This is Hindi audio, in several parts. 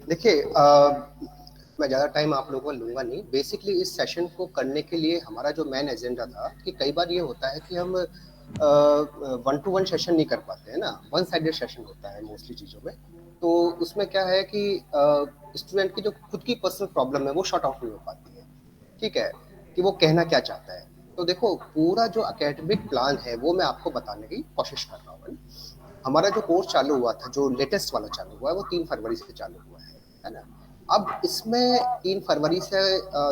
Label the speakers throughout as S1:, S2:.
S1: देखिए मैं ज़्यादा टाइम आप लोगों का लूँगा नहीं। बेसिकली इस सेशन को करने के लिए हमारा जो मेन एजेंडा था कि कई बार ये होता है कि हम वन टू वन सेशन नहीं कर पाते हैं ना, वन साइडेड सेशन होता है मोस्टली चीज़ों में। तो उसमें क्या है कि स्टूडेंट की जो खुद की पर्सनल प्रॉब्लम है वो शॉर्ट आउट नहीं हो पाती है, ठीक है? कि वो कहना क्या चाहता है। तो देखो पूरा जो एकेडमिक प्लान है वो मैं आपको बताने की कोशिश कर रहा हूँ, है ना? हमारा जो कोर्स चालू हुआ था, जो लेटेस्ट वाला चालू हुआ है, वो 3 फरवरी से चालू हुआ है ना? अब इसमें 3 फरवरी से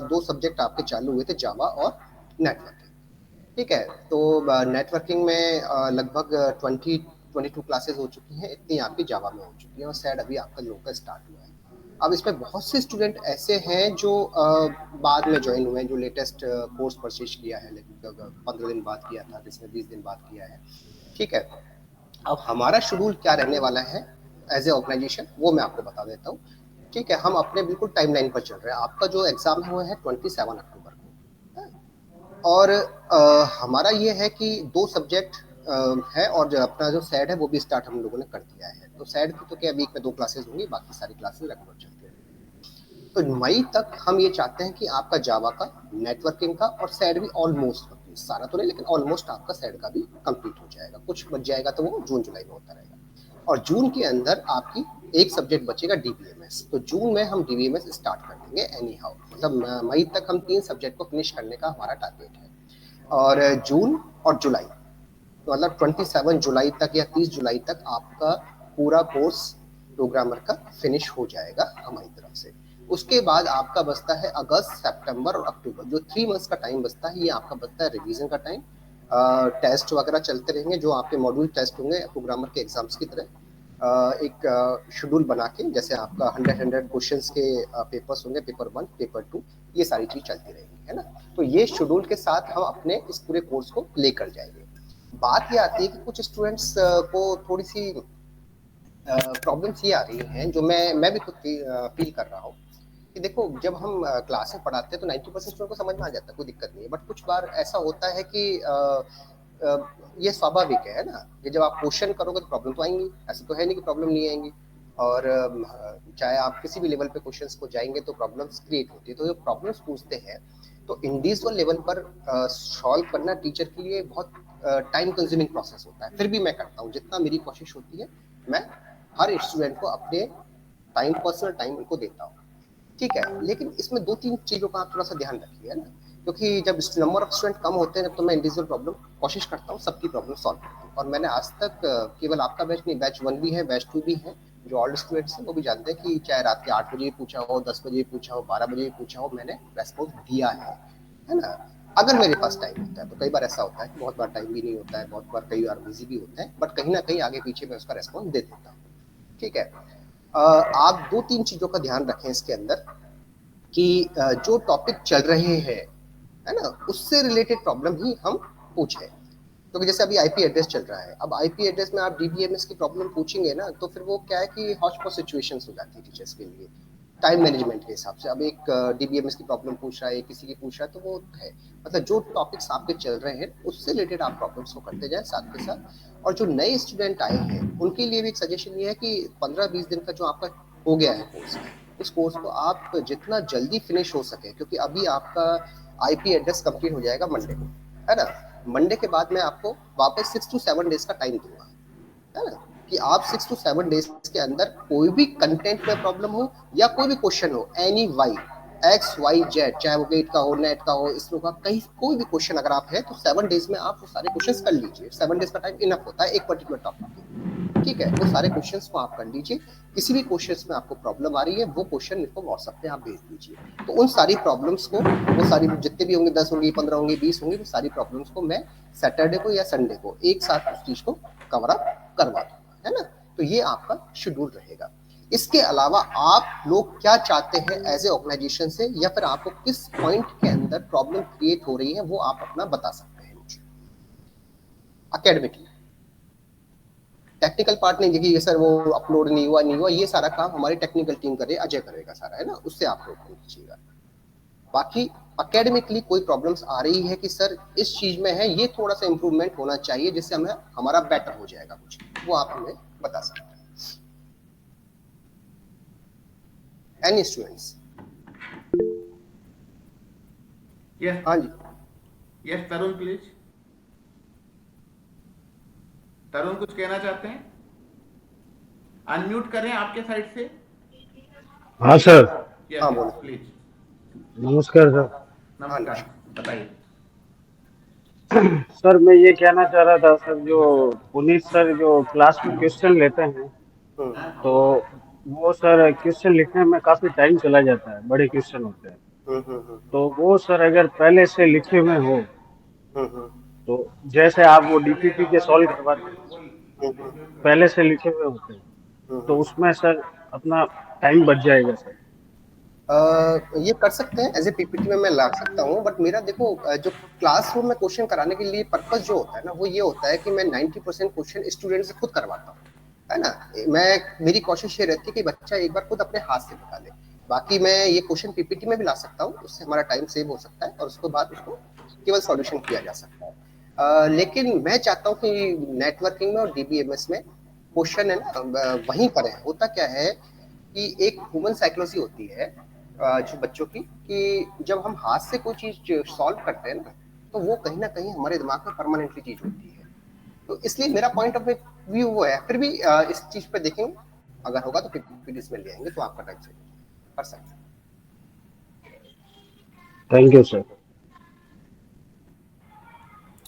S1: 2 सब्जेक्ट आपके चालू हुए थे, जावा और नेटवर्किंग, ठीक है? तो नेटवर्किंग में लगभग 22 क्लासेस हो चुकी हैं, इतनी आपकी जावा में हो चुकी हैं और शायद अभी आपका लोकल स्टार्ट हुआ है। अब इसमें बहुत से स्टूडेंट ऐसे हैं जो बाद में ज्वाइन हुए हैं, जो लेटेस्ट कोर्स परचेज किया है, लगभग 15 दिन बाद किया था, जिसने 20 दिन बाद किया है, ठीक है? अब हमारा शेड्यूल क्या रहने वाला है एज ए ऑर्गेनाइजेशन, वो मैं आपको बता देता हूँ, ठीक है? हम अपने बिल्कुल टाइमलाइन पर चल रहे हैं। आपका जो एग्जाम है वो है 27 अक्टूबर को, है? और हमारा ये है कि 2 सब्जेक्ट है और जो अपना जो सैड है वो भी स्टार्ट हम लोगों ने कर दिया है। तो सैड की तो क्या वीक में 2 क्लासेस होंगी, बाकी सारी क्लासेस रेगुलर चलती रहेंगी। तो मई तक हम ये चाहते हैं कि आपका जावा का, नेटवर्किंग का और सैड भी ऑलमोस्ट कंप्लीट, सारा तो नहीं लेकिन ऑलमोस्ट आपका सैड का भी कंप्लीट हो जाएगा। कुछ बच जाएगा तो वो जून जुलाई में होता रहेगा। और जून के अंदर आपकी एक सब्जेक्ट बचेगा डीबीएमएस। तो जून में हम डीबीएमएस स्टार्ट कर देंगे एनी हाउ, मतलब मई तक हम 3 सब्जेक्ट को फिनिश करने का हमारा टारगेट है। और जून और जुलाई, तो मतलब 27 जुलाई तक या 30 जुलाई तक आपका पूरा कोर्स प्रोग्रामर का फिनिश हो जाएगा हमारी तरफ से। उसके बाद आपका बचता है अगस्त, सितंबर और अक्टूबर, जो 3 मंथ्स का टाइम बचता है, ये आपका बचता है रिवीजन का टाइम। टेस्ट वगैरह चलते रहेंगे, जो आपके मॉड्यूल टेस्ट होंगे प्रोग्रामर के एग्जाम्स की तरह। एक शेड्यूल बना के, जैसे आपका 100 क्वेश्चंस के पेपर्स होंगे, पेपर 1, पेपर 2, ये सारी चीज चलती रहेंगी, है ना? तो ये शेड्यूल के साथ हम अपने इस पूरे कोर्स को लेकर जाएंगे। बात ये आती है कि कुछ स्टूडेंट्स को थोड़ी सी प्रॉब्लम्स ये आ रही हैं, जो मैं भी खुद फील कर रहा हूँ कि देखो जब हम क्लास में पढ़ाते हैं तो 90% स्टूडेंट को समझ में आ जाता है, कोई दिक्कत नहीं है। बट कुछ बार ऐसा होता है कि अ, ये स्वाभाविक है ना, कि जब आप क्वेश्चन करोगे तो प्रॉब्लम तो आएंगी, ऐसा तो है नहीं कि प्रॉब्लम नहीं आएंगी। और चाहे आप किसी भी लेवल पे क्वेश्चंस को जाएंगे तो प्रॉब्लम्स क्रिएट होती है। तो जो प्रॉब्लम्स पूछते हैं तो इंडिविजुअल लेवल पर सॉल्व करना टीचर के लिए बहुत टाइम कंज्यूमिंग प्रोसेस होता है। फिर भी मैं करता हूँ, जितना मेरी कोशिश होती है मैं हर स्टूडेंट को अपने टाइम, पर्सनल टाइम उनको देता हूँ, ठीक है? लेकिन इसमें 2-3 चीज़ों का आप थोड़ा-सा ध्यान रखिए, है ना? क्योंकि जब नंबर ऑफ स्टूडेंट कम होते हैं, तो मैं इंडिविजुअल प्रॉब्लम कोशिश करता हूँ सबकी प्रॉब्लम सॉल्व करने की। और मैंने आज तक केवल आपका बैच नहीं, बैच 1 भी है, बैच 2 भी है, जो ओल्ड स्टूडेंट्स हैं वो भी जानते हैं कि चाहे रात के 8 बजे पूछा हो, 10 बजे पूछा हो, 12 बजे पूछा हो, मैंने रेस्पॉन्स दिया है ना? अगर मेरे पास टाइम होता है, तो कई बार ऐसा होता है कि बहुत बार टाइम भी नहीं होता है, बहुत बार कई बार बिज़ी भी होते हैं, बट कहीं न कहीं आगे-पीछे मैं उसका रिस्पॉन्स दे देता हूँ, ठीक है? आप 2-3 चीज़ों का ध्यान रखें इसके अंदर कि जो टॉपिक चल रहे हैं, है ना? उससे रिलेटेड प्रॉब्लम ही हम पूछें। क्योंकि जैसे अभी आईपी एड्रेस चल रहा है, अब आईपी एड्रेस में आप डीबीएमएस की प्रॉब्लम पूछेंगे ना, तो फिर वो क्या है कि हॉच पॉच सिचुएशंस हो जाती है टीचर्स के लिए, टाइम मैनेजमेंट के हिसाब से। अब एक डीबीएमएस की प्रॉब्लम पूछ रहा है, किसी की पूछ रहा है, तो वो है, मतलब जो टॉपिक्स आपके चल रहे हैं उससे रिलेटेड आप प्रॉब्लम्स को करते जाएं साथ के साथ। और जो नए स्टूडेंट आए हैं उनके लिए भी एक सजेशन ये है कि 15-20 दिन का जो आपका हो गया है कोर्स, इस कोर्स को आप जितना जल्दी फिनिश हो सके, क्योंकि अभी आपका आईपी एड्रेस कंप्लीट हो जाएगा मंडे को, है ना? मंडे के बाद मैं आपको वापस 6 to 7 डेज का टाइम दूंगा, है ना? कि आप 6 to 7 डेज के अंदर कोई भी कंटेंट में प्रॉब्लम हो या कोई भी क्वेश्चन हो, any Y, X Y Z, चाहे वो गेट का हो, नेट का हो, इसरो का, कहीं कोई भी क्वेश्चन अगर आप है तो 7 डेज में आप वो सारे क्वेश्चन कर लीजिए। 7 डेज का टाइम इनफ होता है एक पर्टिकुलर टॉपिक के लिए, ठीक है? वो सारे क्वेश्चंस को आप कर लीजिए। किसी भी क्वेश्चंस में आपको प्रॉब्लम आ रही है, वो क्वेश्चन मेरे को व्हाट्सएप पे आप भेज दीजिए। तो उन सारी प्रॉब्लम्स को, वो सारी जितने भी होंगे, 10 होंगी, 15 होंगी, 20 होंगी, वो सारी प्रॉब्लम्स को मैं सैटरडे को या संडे को एक साथ उस चीज को कवर अप करवा दूंगा, है ना? तो ये आपका शेड्यूल रहेगा। इसके अलावा आप लोग क्या चाहते हैं एज ए ऑर्गेनाइजेशन से, या फिर आपको किस पॉइंट के अंदर प्रॉब्लम क्रिएट हो रही है, वो आप अपना बता सकते हैं मुझे अकेडमिकली। टेक्निकल पार्ट नहीं देखिए सर, वो अपलोड नहीं हुआ, ये सारा काम हमारी टेक्निकल टीम करे, अजय करेगा सारा, है ना? उससे आप लोग कीजिएगा। बाकी अकेडमिकली कोई प्रॉब्लम्स आ रही है कि सर इस चीज में है, ये थोड़ा सा इंप्रूवमेंट होना चाहिए जिससे हमें हमारा बेटर हो जाएगा कुछ, वो आप हमें बता सकते हैं। Any students.
S2: यस
S1: हाँ जी।
S2: Yes Tarun please. तरुण कुछ कहना चाहते हैं? अनम्यूट करें आपके साइड से।
S3: हाँ सर।
S2: यस
S1: हाँ
S2: यस
S1: बोलो।
S2: प्लीज।
S3: नमस्कार सर।
S1: हाँ
S2: नमस्कार,
S1: नमस्कार।
S2: बताइए।
S3: सर मैं ये कहना चाह रहा था सर, जो पुनीत सर जो क्लास में क्वेश्चन लेते हैं,
S1: हम्म
S3: तो वो सर क्वेश्चन लिखने में काफी टाइम चला जाता है, बड़े क्वेश्चन होते हैं।
S1: हम्म हम्म हम्म
S3: तो वो सर अगर पहले से लिखे हुए हो,
S1: हम्म
S3: तो जैसे आप वो डीपीपी के सॉल्व करवाते हैं, पहले से लिखे हुए होते हैं, तो
S1: हम्म।
S3: उसमें सर अपना टाइम बच जाएगा सर।
S1: ये कर सकते हैं, एज ए पीपीटी में मैं ला सकता हूँ, बट मेरा देखो जो क्लासरूम में क्वेश्चन कराने के लिए पर्पस जो होता है ना, वो ये होता है कि मैं 90% क्वेश्चन स्टूडेंट से खुद करवाता हूँ, है ना। मेरी कोशिश ये रहती है कि बच्चा एक बार खुद अपने हाथ से निकाले। बाकी मैं ये क्वेश्चन पीपीटी में भी ला सकता हूँ, उससे हमारा टाइम सेव हो सकता है और उसके बाद उसको केवल सॉल्यूशन किया जा सकता है। लेकिन मैं चाहता हूँ कि नेटवर्किंग में और डीबीएमएस में क्वेश्चन है ना वहीं पर है। होता क्या है कि एक ह्यूमन साइकोलॉजी होती है जो बच्चों की, कि जब हम हाथ से कोई चीज सॉल्व करते हैं ना, तो वो कहीं ना कहीं हमारे दिमाग में परमानेंटली चीज होती है। तो इसलिए मेरा पॉइंट ऑफ व्यू वो है। फिर भी इस चीज पे देखेंगे, अगर होगा तो पीपीटीज में ले आएंगे, तो आपका टाइम से कर सकते हैं।
S3: Thank you sir.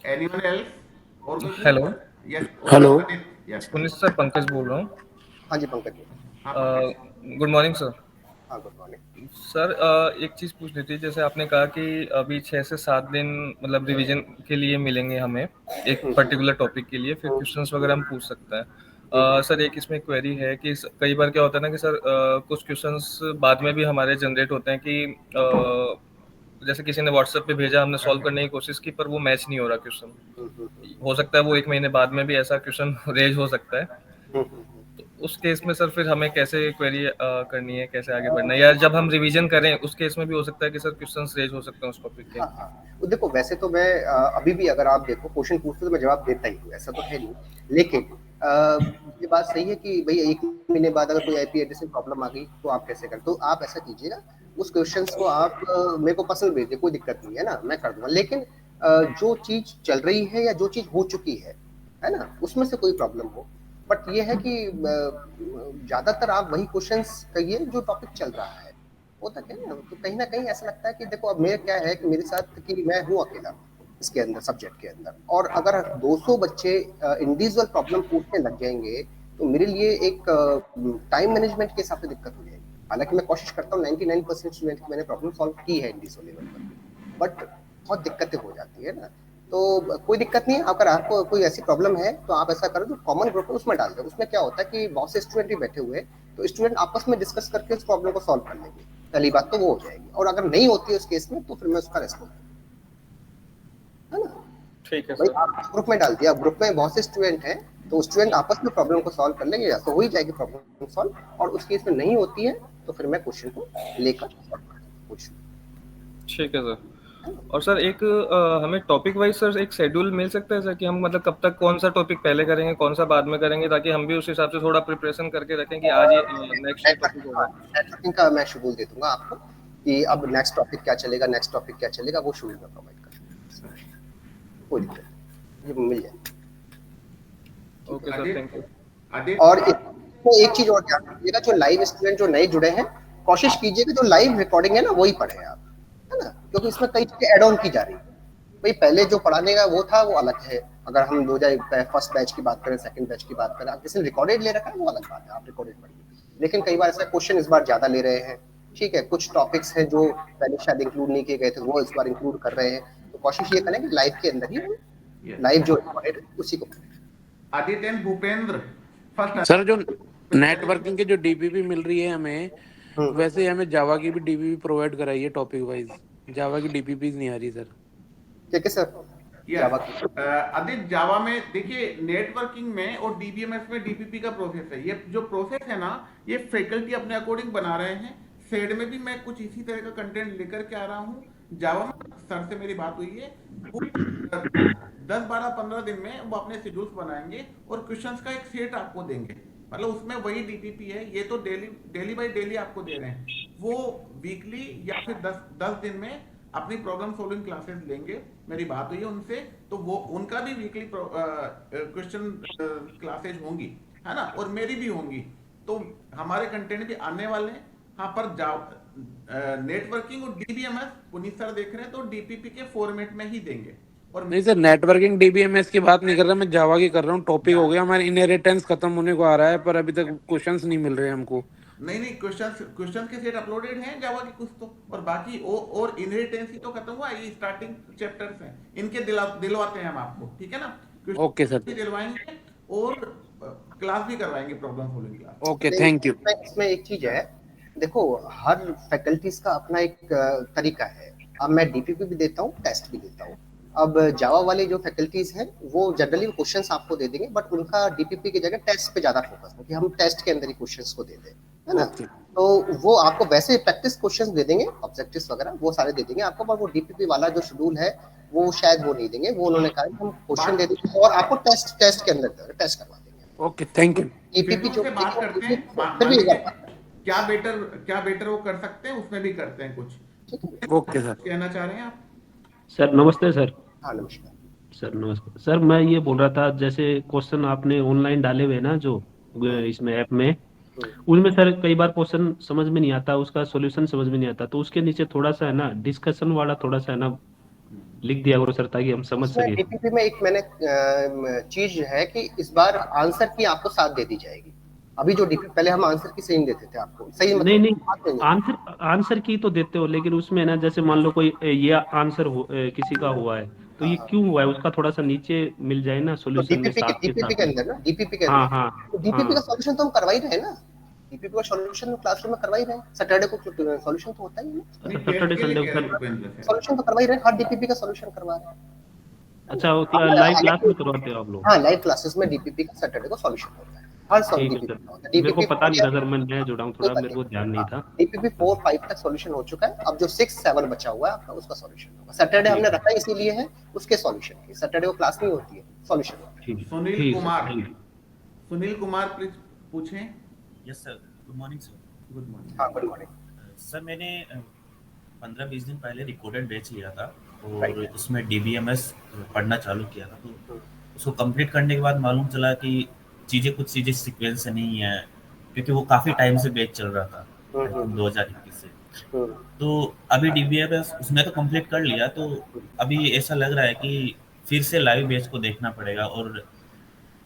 S2: Anyone else? और कोई
S4: हेलो,
S2: पूछना? Yes
S3: hello.
S2: Aditya, yes.
S4: Puneet sir, Pankaj बोल रहा हूँ।
S1: हाँ जी पंकज जी।
S2: हाँ पंकज।
S4: Good morning sir.
S1: हाँ गुड मॉर्निंग।
S4: सर, एक चीज़ पूछनी थी। जैसे आपने कहा कि अभी 6 से 7 दिन मतलब रिवीजन के लिए मिलेंगे हमें, एक पर्टिकुलर टॉपिक के लिए, फिर क्वेश्चंस वगैरह हम पूछ सकते हैं। सर एक इसमें क्वेरी है कि कई बार क्या होता है ना कि सर कुछ क्वेश्चंस बाद में भी हमारे जनरेट होते हैं कि जैसे किसी ने व्हाट्सएप पे भेजा, हमने सॉल्व करने की कोशिश की, पर वो मैच नहीं हो रहा क्वेश्चन। हो सकता है वो 1 महीने बाद में भी ऐसा क्वेश्चन रेज हो सकता है। तो उस केस में सर फिर हमें कैसे क्वेरी करनी है, कैसे आगे बढ़ना है, या जब हम रिवीजन करें उस केस में भी हो सकता है कि सर क्वेश्चंस रेज हो सकते हैं उस टॉपिक के।
S1: हाँ हाँ। तो देखो वैसे तो मैं अभी भी अगर आप देखो क्वेश्चन पूछते तो मैं जवाब देता ही हूँ, ऐसा तो है नहीं। लेकिन ये बात सही है कि भाई 1 महीने बाद अगर कोई आईपी एड्रेस में प्रॉब्लम आ गई तो आप कैसे करते। तो आप ऐसा कीजिएगा, उस क्वेश्चंस को आप मेरे को पर्सनल भेजिए, कोई दिक्कत नहीं है ना, मैं कर दूंगा। लेकिन जो चीज चल रही है या जो चीज हो चुकी है ना, उसमें से कोई प्रॉब्लम हो, बट ये है कि ज्यादातर आप वही क्वेश्चंस कहिए जो टॉपिक चल रहा है। होता क्या है ना, तो कहीं ना कहीं ऐसा लगता है कि देखो अब मेरे क्या है कि मेरे साथ कि मैं हूँ अकेला इसके अंदर, सब्जेक्ट के अंदर, और अगर 200 बच्चे इंडिविजुअल प्रॉब्लम पूछने लग जाएंगे तो मेरे लिए एक टाइम मैनेजमेंट के हिसाब से दिक्कत हो जाएगी। हालांकि मैं कोशिश करता हूँ 99% स्टूडेंट की मैंने प्रॉब्लम सॉल्व की है इंडिविजुअल लेवल पर भी, बट बहुत दिक्कतें हो जाती है ना। तो कोई दिक्कत नहीं है, अगर आपको कोई ऐसी प्रॉब्लम है तो आप ऐसा करो, जो कॉमन ग्रुप है उसमें डाल दो। उसमें क्या होता है कि बहुत से स्टूडेंट भी बैठे हुए हैं, तो स्टूडेंट आपस में डिस्कस करके उस प्रॉब्लम को सॉल्व कर लेंगे। पहली बात तो वो हो जाएगी, और अगर नहीं होती है उस केस में तो फिर मैं उसका रेस्पॉन्स, है ना।
S4: ठीक है
S1: भाई
S4: सर।
S1: आप ग्रुप में डाल दिया, ग्रुप में बहुत से स्टूडेंट हैं, तो स्टूडेंट आपस में प्रॉब्लम को सॉल्व कर लेंगे, या तो हो ही जाएगी प्रॉब्लम सॉल्व। और उस केस में नहीं होती है तो फिर मैं क्वेश्चन को लेकर पूछ।
S4: ठीक है सर। और सर एक हमें टॉपिक वाइज सर एक शेड्यूल मिल सकता है सर, कि हम मतलब कब तक कौन सा टॉपिक पहले करेंगे, कौन सा बाद में करेंगे, ताकि हम भी उस हिसाब से थोड़ा प्रिपरेशन करके रखें कि आज ये नेक्स्ट ये टॉपिक होगा।
S1: नेटवर्किंग का मैं शेड्यूल दे दूंगा आपको, कि अब नेक्स्ट टॉपिक क्या चलेगा, नेक्स्ट टॉपिक क्या चलेगा, वो शेड्यूल में प्रोवाइड कर दूंगा। कोई दिक्कत नहीं, ये मिल जाए।
S4: Okay sir, thank you.
S1: और
S2: आदित्य
S1: इसमें एक चीज और ध्यान रखिएगा, जो लाइव स्टूडेंट जो नए जुड़े हैं, कोशिश कीजिएगा जो लाइव रिकॉर्डिंग है ना वही पढ़े आप, है ना, क्योंकि इसमें कई चीजें एड ऑन की जा रही है। भाई पहले जो पढ़ाने का वो था वो अलग है। अगर हम 2000 फर्स्ट बैच की बात करें, सेकंड बैच की बात करें, आप किसी ने रिकॉर्डेड ले रखा है वो अलग बात है, आप रिकॉर्डेड पढ़िए। लेकिन कई बार ऐसा क्वेश्चन इस बार ज्यादा ले रहे हैं, ठीक है, कुछ टॉपिक्स हैं जो पहले शायद इंक्लूड नहीं किए गए थे वो इस बार इंक्लूड कर रहे हैं। तो कोशिश ये करें कि लाइव के अंदर ही, लाइव जो रिकॉर्डेड है उसी को पढ़ें।
S2: Aditya and Bhupendra first.
S5: Sir जो नेटवर्किंग की जो डीपीपी मिल रही है हमें,
S1: हम्म।
S5: वैसे हमें जावा की भी डीपीपी प्रोवाइड कराइए टॉपिक वाइज। जावा की डीपीपी नहीं आ रही सर।
S1: ठीक है सर। जावा की
S2: यस आदित्य, जावा में देखिए नेटवर्किंग में और डीबीएमएस में डीपीपी का प्रोसेस है। ये जो प्रोसेस है ना, ये फैकल्टी अपने अकॉर्डिंग बना रहे हैं। सेड में भी मैं कुछ इसी तरह का कंटेंट लेकर के आ रहा हूँ। जावा में सर से मेरी बात हुई है, वो 10 12 15 दिन में वो अपने शेड्यूल्स बनाएंगे और क्वेश्चंस का एक सेट आपको देंगे। मतलब उसमें वही डीपीपी है, ये तो डेली डेली बाई डेली आपको दे रहे हैं। वो वीकली या फिर 10 दिन में अपनी प्रॉब्लम सॉल्विंग क्लासेस लेंगे। मेरी बात हुई है उनसे, तो वो उनका भी वीकली क्वेश्चन क्लासेज होंगी, है ना, और मेरी भी होंगी। तो हमारे कंटेंट भी आने वाले हैं। हाँ, पर नेटवर्किंग और डीबीएमएस पुनीत सर देख रहे हैं तो डीपीपी के फॉर्मेट में ही देंगे। और
S5: नहीं सर, नेटवर्किंग डीबीएमएस की बात नहीं कर रहा मैं, जावा की कर रहा हूँ। टॉपिक हो गया हमारे, इनहेरिटेंस खत्म होने को आ रहा है, पर अभी तक क्वेश्चंस नहीं मिल रहे हैं हमको।
S2: नहीं, क्वेश्चन के सेट अपलोडेड हैं जावा के कुछ तो, और बाकी और इनहेरिटेंस ही तो खत्म हुआ, ये स्टार्टिंग चैप्टर्स हैं, इनके दिलवाते हैं हम आपको, ठीक है ना।
S5: Okay sir.
S2: क्वेश्चन भी दिलवाएंगे और क्लास भी करवाएंगे, problem solving class.
S5: Okay, thank you.
S1: इसमें एक चीज है, देखो हर फैकल्टीज का अपना एक तरीका है। अब मैं डीपीपी भी देता हूँ, टेस्ट भी देता हूँ। अब जावा वाले जो फैकल्टीज हैं वो जनरली क्वेश्चंस आपको दे देंगे, बट उनका डीपीपी की जगह टेस्ट पे ज्यादा फोकस है कि हम टेस्ट के अंदर ही क्वेश्चंस को दे दें, है ना।
S5: ओके।
S1: तो वो आपको वैसे प्रैक्टिस क्वेश्चंस दे देंगे, ऑब्जेक्टिव्स वगैरह वो सारे दे देंगे आपको, पर वो डीपीपी वाला जो शेड्यूल है वो शायद वो नहीं देंगे। वो उन्होंने कहा कि हम क्वेश्चन दे देंगे और आपको टेस्ट के अंदर टेस्ट करवा देंगे।
S5: Okay, thank you.
S1: डीपीपी जो
S2: से बात करते हैं,
S1: फिर भी एक बार बात
S2: क्या बेटर वो कर सकते हैं, उसमें भी करते हैं कुछ।
S1: ठीक है।
S5: Okay sir.
S2: कहना चाह रहे हैं आप?
S6: सर नमस्ते सर।
S1: हाँ नमस्कार।
S6: सर नमस्ते सर, मैं ये बोल रहा था जैसे क्वेश्चन आपने ऑनलाइन डाले हुए हैं ना जो इसमें ऐप में, उनमें सर कई बार क्वेश्चन समझ में नहीं आता, उसका सॉल्यूशन समझ में नहीं आता, तो उसके नीचे थोड़ा सा है ना डिस्कशन वाला थोड़ा सा है ना लिख दिया करो सर, ताकि हम समझ
S1: इसमें
S6: सके।
S1: डीपीपी में एक मैंने चीज है कि इस बार आंसर की आपको साथ दे दी जाएगी। अभी जो डीपीपी पहले हम आंसर की सही देते थे आपको, सही
S6: नहीं नहीं,
S1: बात नहीं है।
S6: आंसर की तो देते हो, लेकिन उसमें ना जैसे मान लो कोई ये आंसर किसी का हुआ है तो ये क्यों हुआ है उसका थोड़ा सा नीचे मिल जाए ना
S1: तो
S6: सॉल्यूशन में साथ के
S1: डीपीपी
S6: साथ
S1: के
S6: में।
S1: अंदर ना, डीपीपी के
S6: हाँ
S1: अंदर
S6: हाँ
S1: तो डीपीपी का
S6: हाँ।
S1: सॉल्यूशन तो हम करवा ही रहे हैं ना। डीपीपी का सॉल्यूशन क्लासरूम में करवा ही रहे हैं, सैटरडे को सॉल्यूशन तो होता ही है ना।
S2: नहीं,
S6: सैटरडे
S2: टेस्ट के लिए
S6: संडे
S2: कह
S6: को
S2: रहे हैं
S6: सर।
S2: भूपेंद्र से।
S1: सॉल्यूशन तो करवा ही रहे हैं, हर डीपीपी का सॉल्यूशन करवा रहे हैं।
S6: अच्छा, वो लाइव क्लास में करवाते हो आप लोग?
S1: हाँ, लाइव क्लासेस में डीपीपी का सैटरडे को सॉल्यूशन होता है, हर
S6: ठीक है
S1: डीपीपी
S6: सर,
S1: का होता है।
S6: मेरे को
S1: डीपीपी
S6: पता
S1: 4
S6: नहीं
S1: या
S6: था सर, मैं नया जुड़ा हूँ थोड़ा, मेरे को ध्यान नहीं था।
S1: डीपीपी 4, 5 तक सॉल्यूशन हो चुका है। अब जो 6, 7 बचा हुआ है आपका, उसका सॉल्यूशन होगा। सैटरडे हमने रखा है इसीलिए है उसके सॉल्यूशन की, सैटरडे को क्लास नहीं होती है, सॉल्यूशन होता है।
S6: ठीक
S2: सुनील
S6: ठीक
S2: Kumar,
S6: thank you.
S2: Sunil Kumar please पूछें।
S7: Yes sir, good morning sir.
S2: Good morning.
S1: हाँ, गुड मॉर्निंग।
S7: सर मैंने 15-20 दिन पहले रिकॉर्डेड बैच लिया था और
S1: Right.
S7: उसमें डीबीएमएस पढ़ना चालू किया था, तो उसको कंप्लीट करने के बाद मालूम चला कि कुछ चीज़ें सीक्वेंस से नहीं है, क्योंकि वो काफ़ी टाइम से बैच चल रहा था 2021 से। तो अभी डीबीएमएस उसने तो कंप्लीट कर लिया, तो अभी ऐसा लग रहा है कि फिर से लाइव बैच को देखना पड़ेगा, और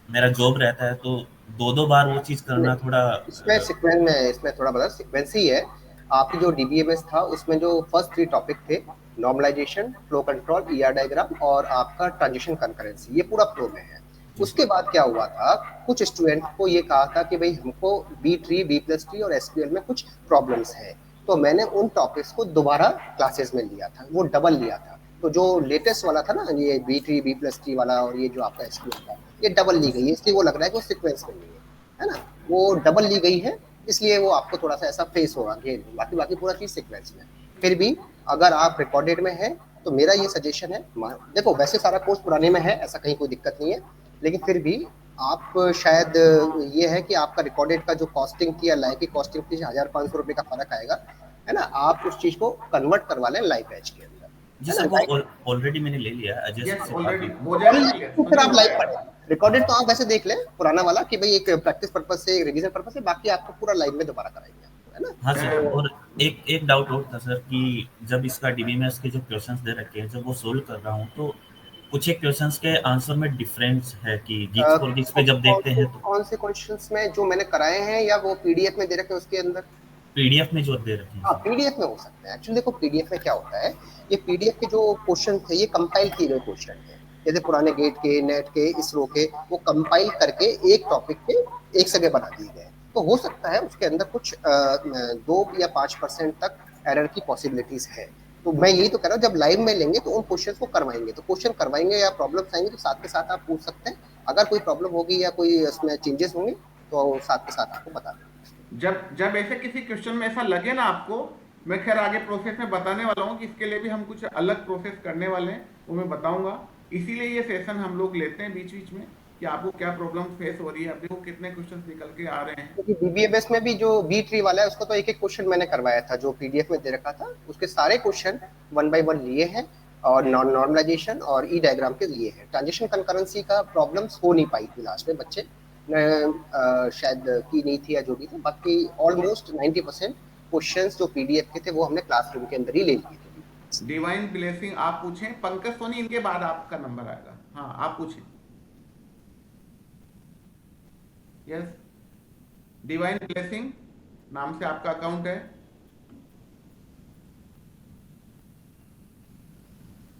S7: मेरा जॉब रहता है तो 2-2 बार वो चीज़ करना थोड़ा
S1: इसमें थोड़ा बता, सीक्वेंस ही है। आपकी जो डीबीएमएस था उसमें जो फर्स्ट 3 टॉपिक थे, normalization, flow control, ER diagram और आपका ट्रांजिशन कंकरेंसी, ये पूरा फ्लो में है। उसके बाद क्या हुआ था, कुछ स्टूडेंट को ये कहा था कि भाई हमको B tree, B plus tree और एसक्यूएल में कुछ प्रॉब्लम्स है, तो मैंने उन टॉपिक्स को दोबारा क्लासेस में लिया था, वो डबल लिया था। तो जो लेटेस्ट वाला था ना, ये B tree, B plus tree वाला और ये जो आपका एसक्यूएल था, ये डबल ली गई है, इसलिए वो लग रहा है कि वो सीक्वेंस में नहीं है ना, वो डबल ली गई है, इसलिए वो आपको थोड़ा सा ऐसा फेस होगा। बाकी पूरा चीज सीक्वेंस में। फिर भी अगर आप रिकॉर्डेड में है तो मेरा ये सजेशन है, देखो वैसे सारा कोर्स पुराने में है, ऐसा कहीं कोई दिक्कत नहीं है, लेकिन फिर भी आप शायद ये है कि आपका रिकॉर्डेड का जो कॉस्टिंग थी या लाइव की कॉस्टिंग थी, 1,500 रुपए का फर्क आएगा, है ना। आप उस चीज को कन्वर्ट करवा लें लाइव बैच के अंदर।
S7: जी सर, वो ऑलरेडी मैंने ले लिया अजय
S2: यस,
S7: से
S2: ऑलरेडी
S7: बात
S2: हो जाएगा।
S1: तो फिर आप लाइव पढ़ें। रिकॉर्डेड तो आप वैसे देख लें पुराना वाला कि भाई एक प्रैक्टिस पर्पस से, रिवीजन पर्पस से, बाकी आपको पूरा लाइव में दोबारा कराएंगे, है ना।
S7: हाँ सर, और एक डाउट और था सर कि जब इसका डीबीएमएस के जो क्वेश्चंस दे रखे हैं, जब वो सोल्व कर रहा हूँ तो कुछ एक क्वेश्चंस के आंसर में डिफरेंस है कि गिग्स फॉर गिग्स पे जब देखते हैं तो
S1: कौन से क्वेश्चंस में जो मैंने कराए हैं या वो पीडीएफ में दे रखे हैं उसके अंदर?
S7: पीडीएफ में जो दे रखे हैं।
S1: हाँ, पीडीएफ में हो सकते हैं। एक्चुअली देखो पीडीएफ में क्या होता है, ये पीडीएफ के जो क्वेश्चन थे ये कंपाइल किए गए क्वेश्चन थे, जैसे पुराने गेट के, नेट के, इसरो के, वो कंपाइल करके एक टॉपिक पे एक जगह बना दिए गए। तो हो सकता है उसके अंदर कुछ 2 या 5% तक एरर की पॉसिबिलिटीज है। तो मैं यही तो कह रहा हूँ, जब लाइव में लेंगे तो उन क्वेश्चन को करवाएंगे, तो क्वेश्चन करवाएंगे या प्रॉब्लम्स आएंगे तो साथ के साथ आप पूछ सकते हैं। अगर कोई प्रॉब्लम होगी या कोई उसमें चेंजेस होंगे तो साथ के साथ आपको बता देंगे।
S2: जब ऐसे किसी क्वेश्चन में ऐसा लगे ना आपको, मैं खैर आगे प्रोसेस में बताने वाला हूँ कि इसके लिए भी हम कुछ अलग प्रोसेस करने वाले हैं, वो मैं बताऊंगा। इसीलिए ये सेशन हम लोग लेते हैं बीच बीच में, कि आपको क्या प्रॉब्लम फेस हो रही है, अभी वो कितने क्वेश्चन निकल के आ रहे हैं।
S1: क्योंकि बीबीएमएस में भी जो बी ट्री वाला है उसको तो एक एक क्वेश्चन मैंने करवाया था, जो पीडीएफ में दे रखा था उसके सारे क्वेश्चन 1 बाय 1 लिए हैं और नॉर्मलाइजेशन और ई डायग्राम के लिए हैं। ट्रांजिशन कंकरेंसी का प्रॉब्लम्स हो नहीं पाई थी लास्ट में, बच्चे शायद की नहीं थी या जो भी था, बाकी ऑलमोस्ट 90% क्वेश्चंस जो पीडीएफ के थे वो हमने क्लासरूम के अंदर ही ले लिए थे।
S2: डिवाइन ब्लेसिंग आप पूछें, पंकज सोनी इनके बाद आपका नंबर आएगा। हाँ आप पूछें। यस, डिवाइन ब्लेसिंग नाम से आपका अकाउंट है।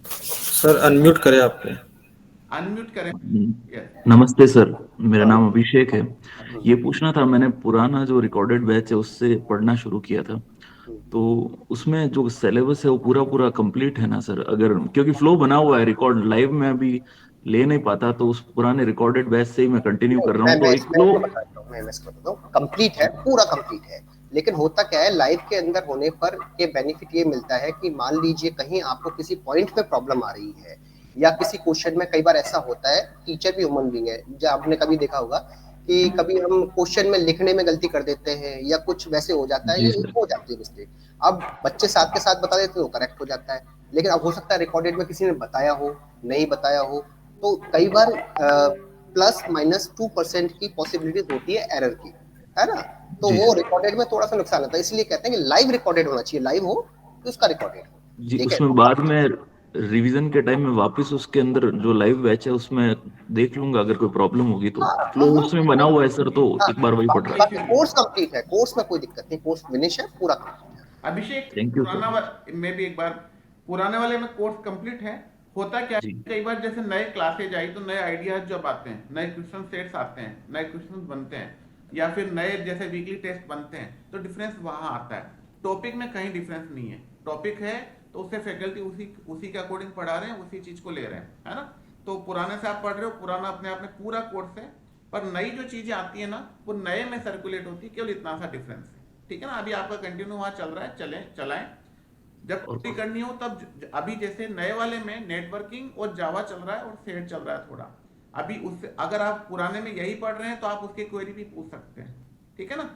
S8: सर अनम्यूट करें आपने।
S2: अनम्यूट करें। यस
S9: नमस्ते सर, मेरा नाम अभिषेक है। ये पूछना था, मैंने पुराना जो रिकॉर्डेड बैच है उससे पढ़ना शुरू किया था, तो उसमें जो सिलेबस है वो पूरा पूरा कंप्लीट है ना सर? अगर क्योंकि फ्लो बना हुआ है, रिकॉर्ड लाइव में अभी ले नहीं पाता, तो उस पुराने रिकॉर्डेड बैच से ही मैं कंटिन्यू कर रहा हूँ, तो एक फ्लो।
S1: मैं बताता हूँ, कंप्लीट है, पूरा कंप्लीट है, लेकिन होता क्या है लाइव के अंदर होने पर के बेनिफिट ये मिलता है कि मान लीजिए कहीं आपको किसी पॉइंट पे प्रॉब्लम आ रही है या किसी क्वेश्चन में, कई बार ऐसा होता है, टीचर भी ह्यूमन बीइंग है, जो आपने कभी देखा होगा कि कभी हम क्वेश्चन में लिखने में गलती कर देते हैं या कुछ वैसे हो जाता है, ये हो जाती है मिस्टेक। अब बच्चे साथ के साथ बता देते हैं तो करेक्ट हो जाता है, लेकिन अब हो सकता है रिकॉर्डेड में किसी ने बताया हो, नहीं बताया हो, तो कई बार +- 2% की पॉसिबिलिटीज होती है एरर की, है ना? तो वो रिकॉर्डेड में थोड़ा सा नुकसान होता है, इसलिए कहते हैं कि लाइव रिकॉर्डेड होना चाहिए, लाइव हो तो उसका रिकॉर्डेड हो।
S9: जी,
S1: ठीक है,
S9: उसमें बाद में रिवीजन के टाइम में वापस उसके अंदर जो लाइव बैच है उसमें देख लूंगा, अगर कोई प्रॉब्लम होगी तो। फ्लो उसमें बना हुआ है सर, तो एक बार वही पढ़ रहा है।
S1: कोर्स कंप्लीट है, कोर्स में कोई दिक्कत नहीं, कोर्स फिनिश है, पूरा कंप्लीट है।
S2: अभिषेक,
S9: Thank you,
S2: पुराना में भी एक बार पुराने वाले में कोर्स कंप्लीट है। होता क्या है,
S9: जी।
S2: कई बार जैसे नए क्लासेज आई तो नए आइडियाज जब आते हैं, नए क्वेश्चन सेट्स आते हैं, नए क्वेश्चन बनते हैं, या फिर नए जैसे वीकली टेस्ट बनते हैं, तो डिफरेंस वहां आता है। टॉपिक में कहीं डिफरेंस नहीं है, टॉपिक है तो उससे फैकल्टी उसी के अकॉर्डिंग पढ़ा रहे हैं, उसी चीज को ले रहे हैं, है ना? तो पुराने से आप पढ़ रहे हो, पुराना अपने आप में पूरा कोर्स है, पर नई जो चीजें आती है ना वो नए में सर्कुलेट होती है, केवल इतना सा डिफरेंस है। ठीक है ना? अभी आपका कंटिन्यू वहां चल रहा है, चलाएं। जब पूरी करनी हो तब अभी जैसे नए वाले में नेटवर्किंग और जावा चल रहा है और सेट चल रहा है थोड़ा, अभी उससे अगर आप पुराने में यही पढ़ रहे हैं तो आप उसकी क्वेरी भी पूछ सकते हैं। ठीक है ना?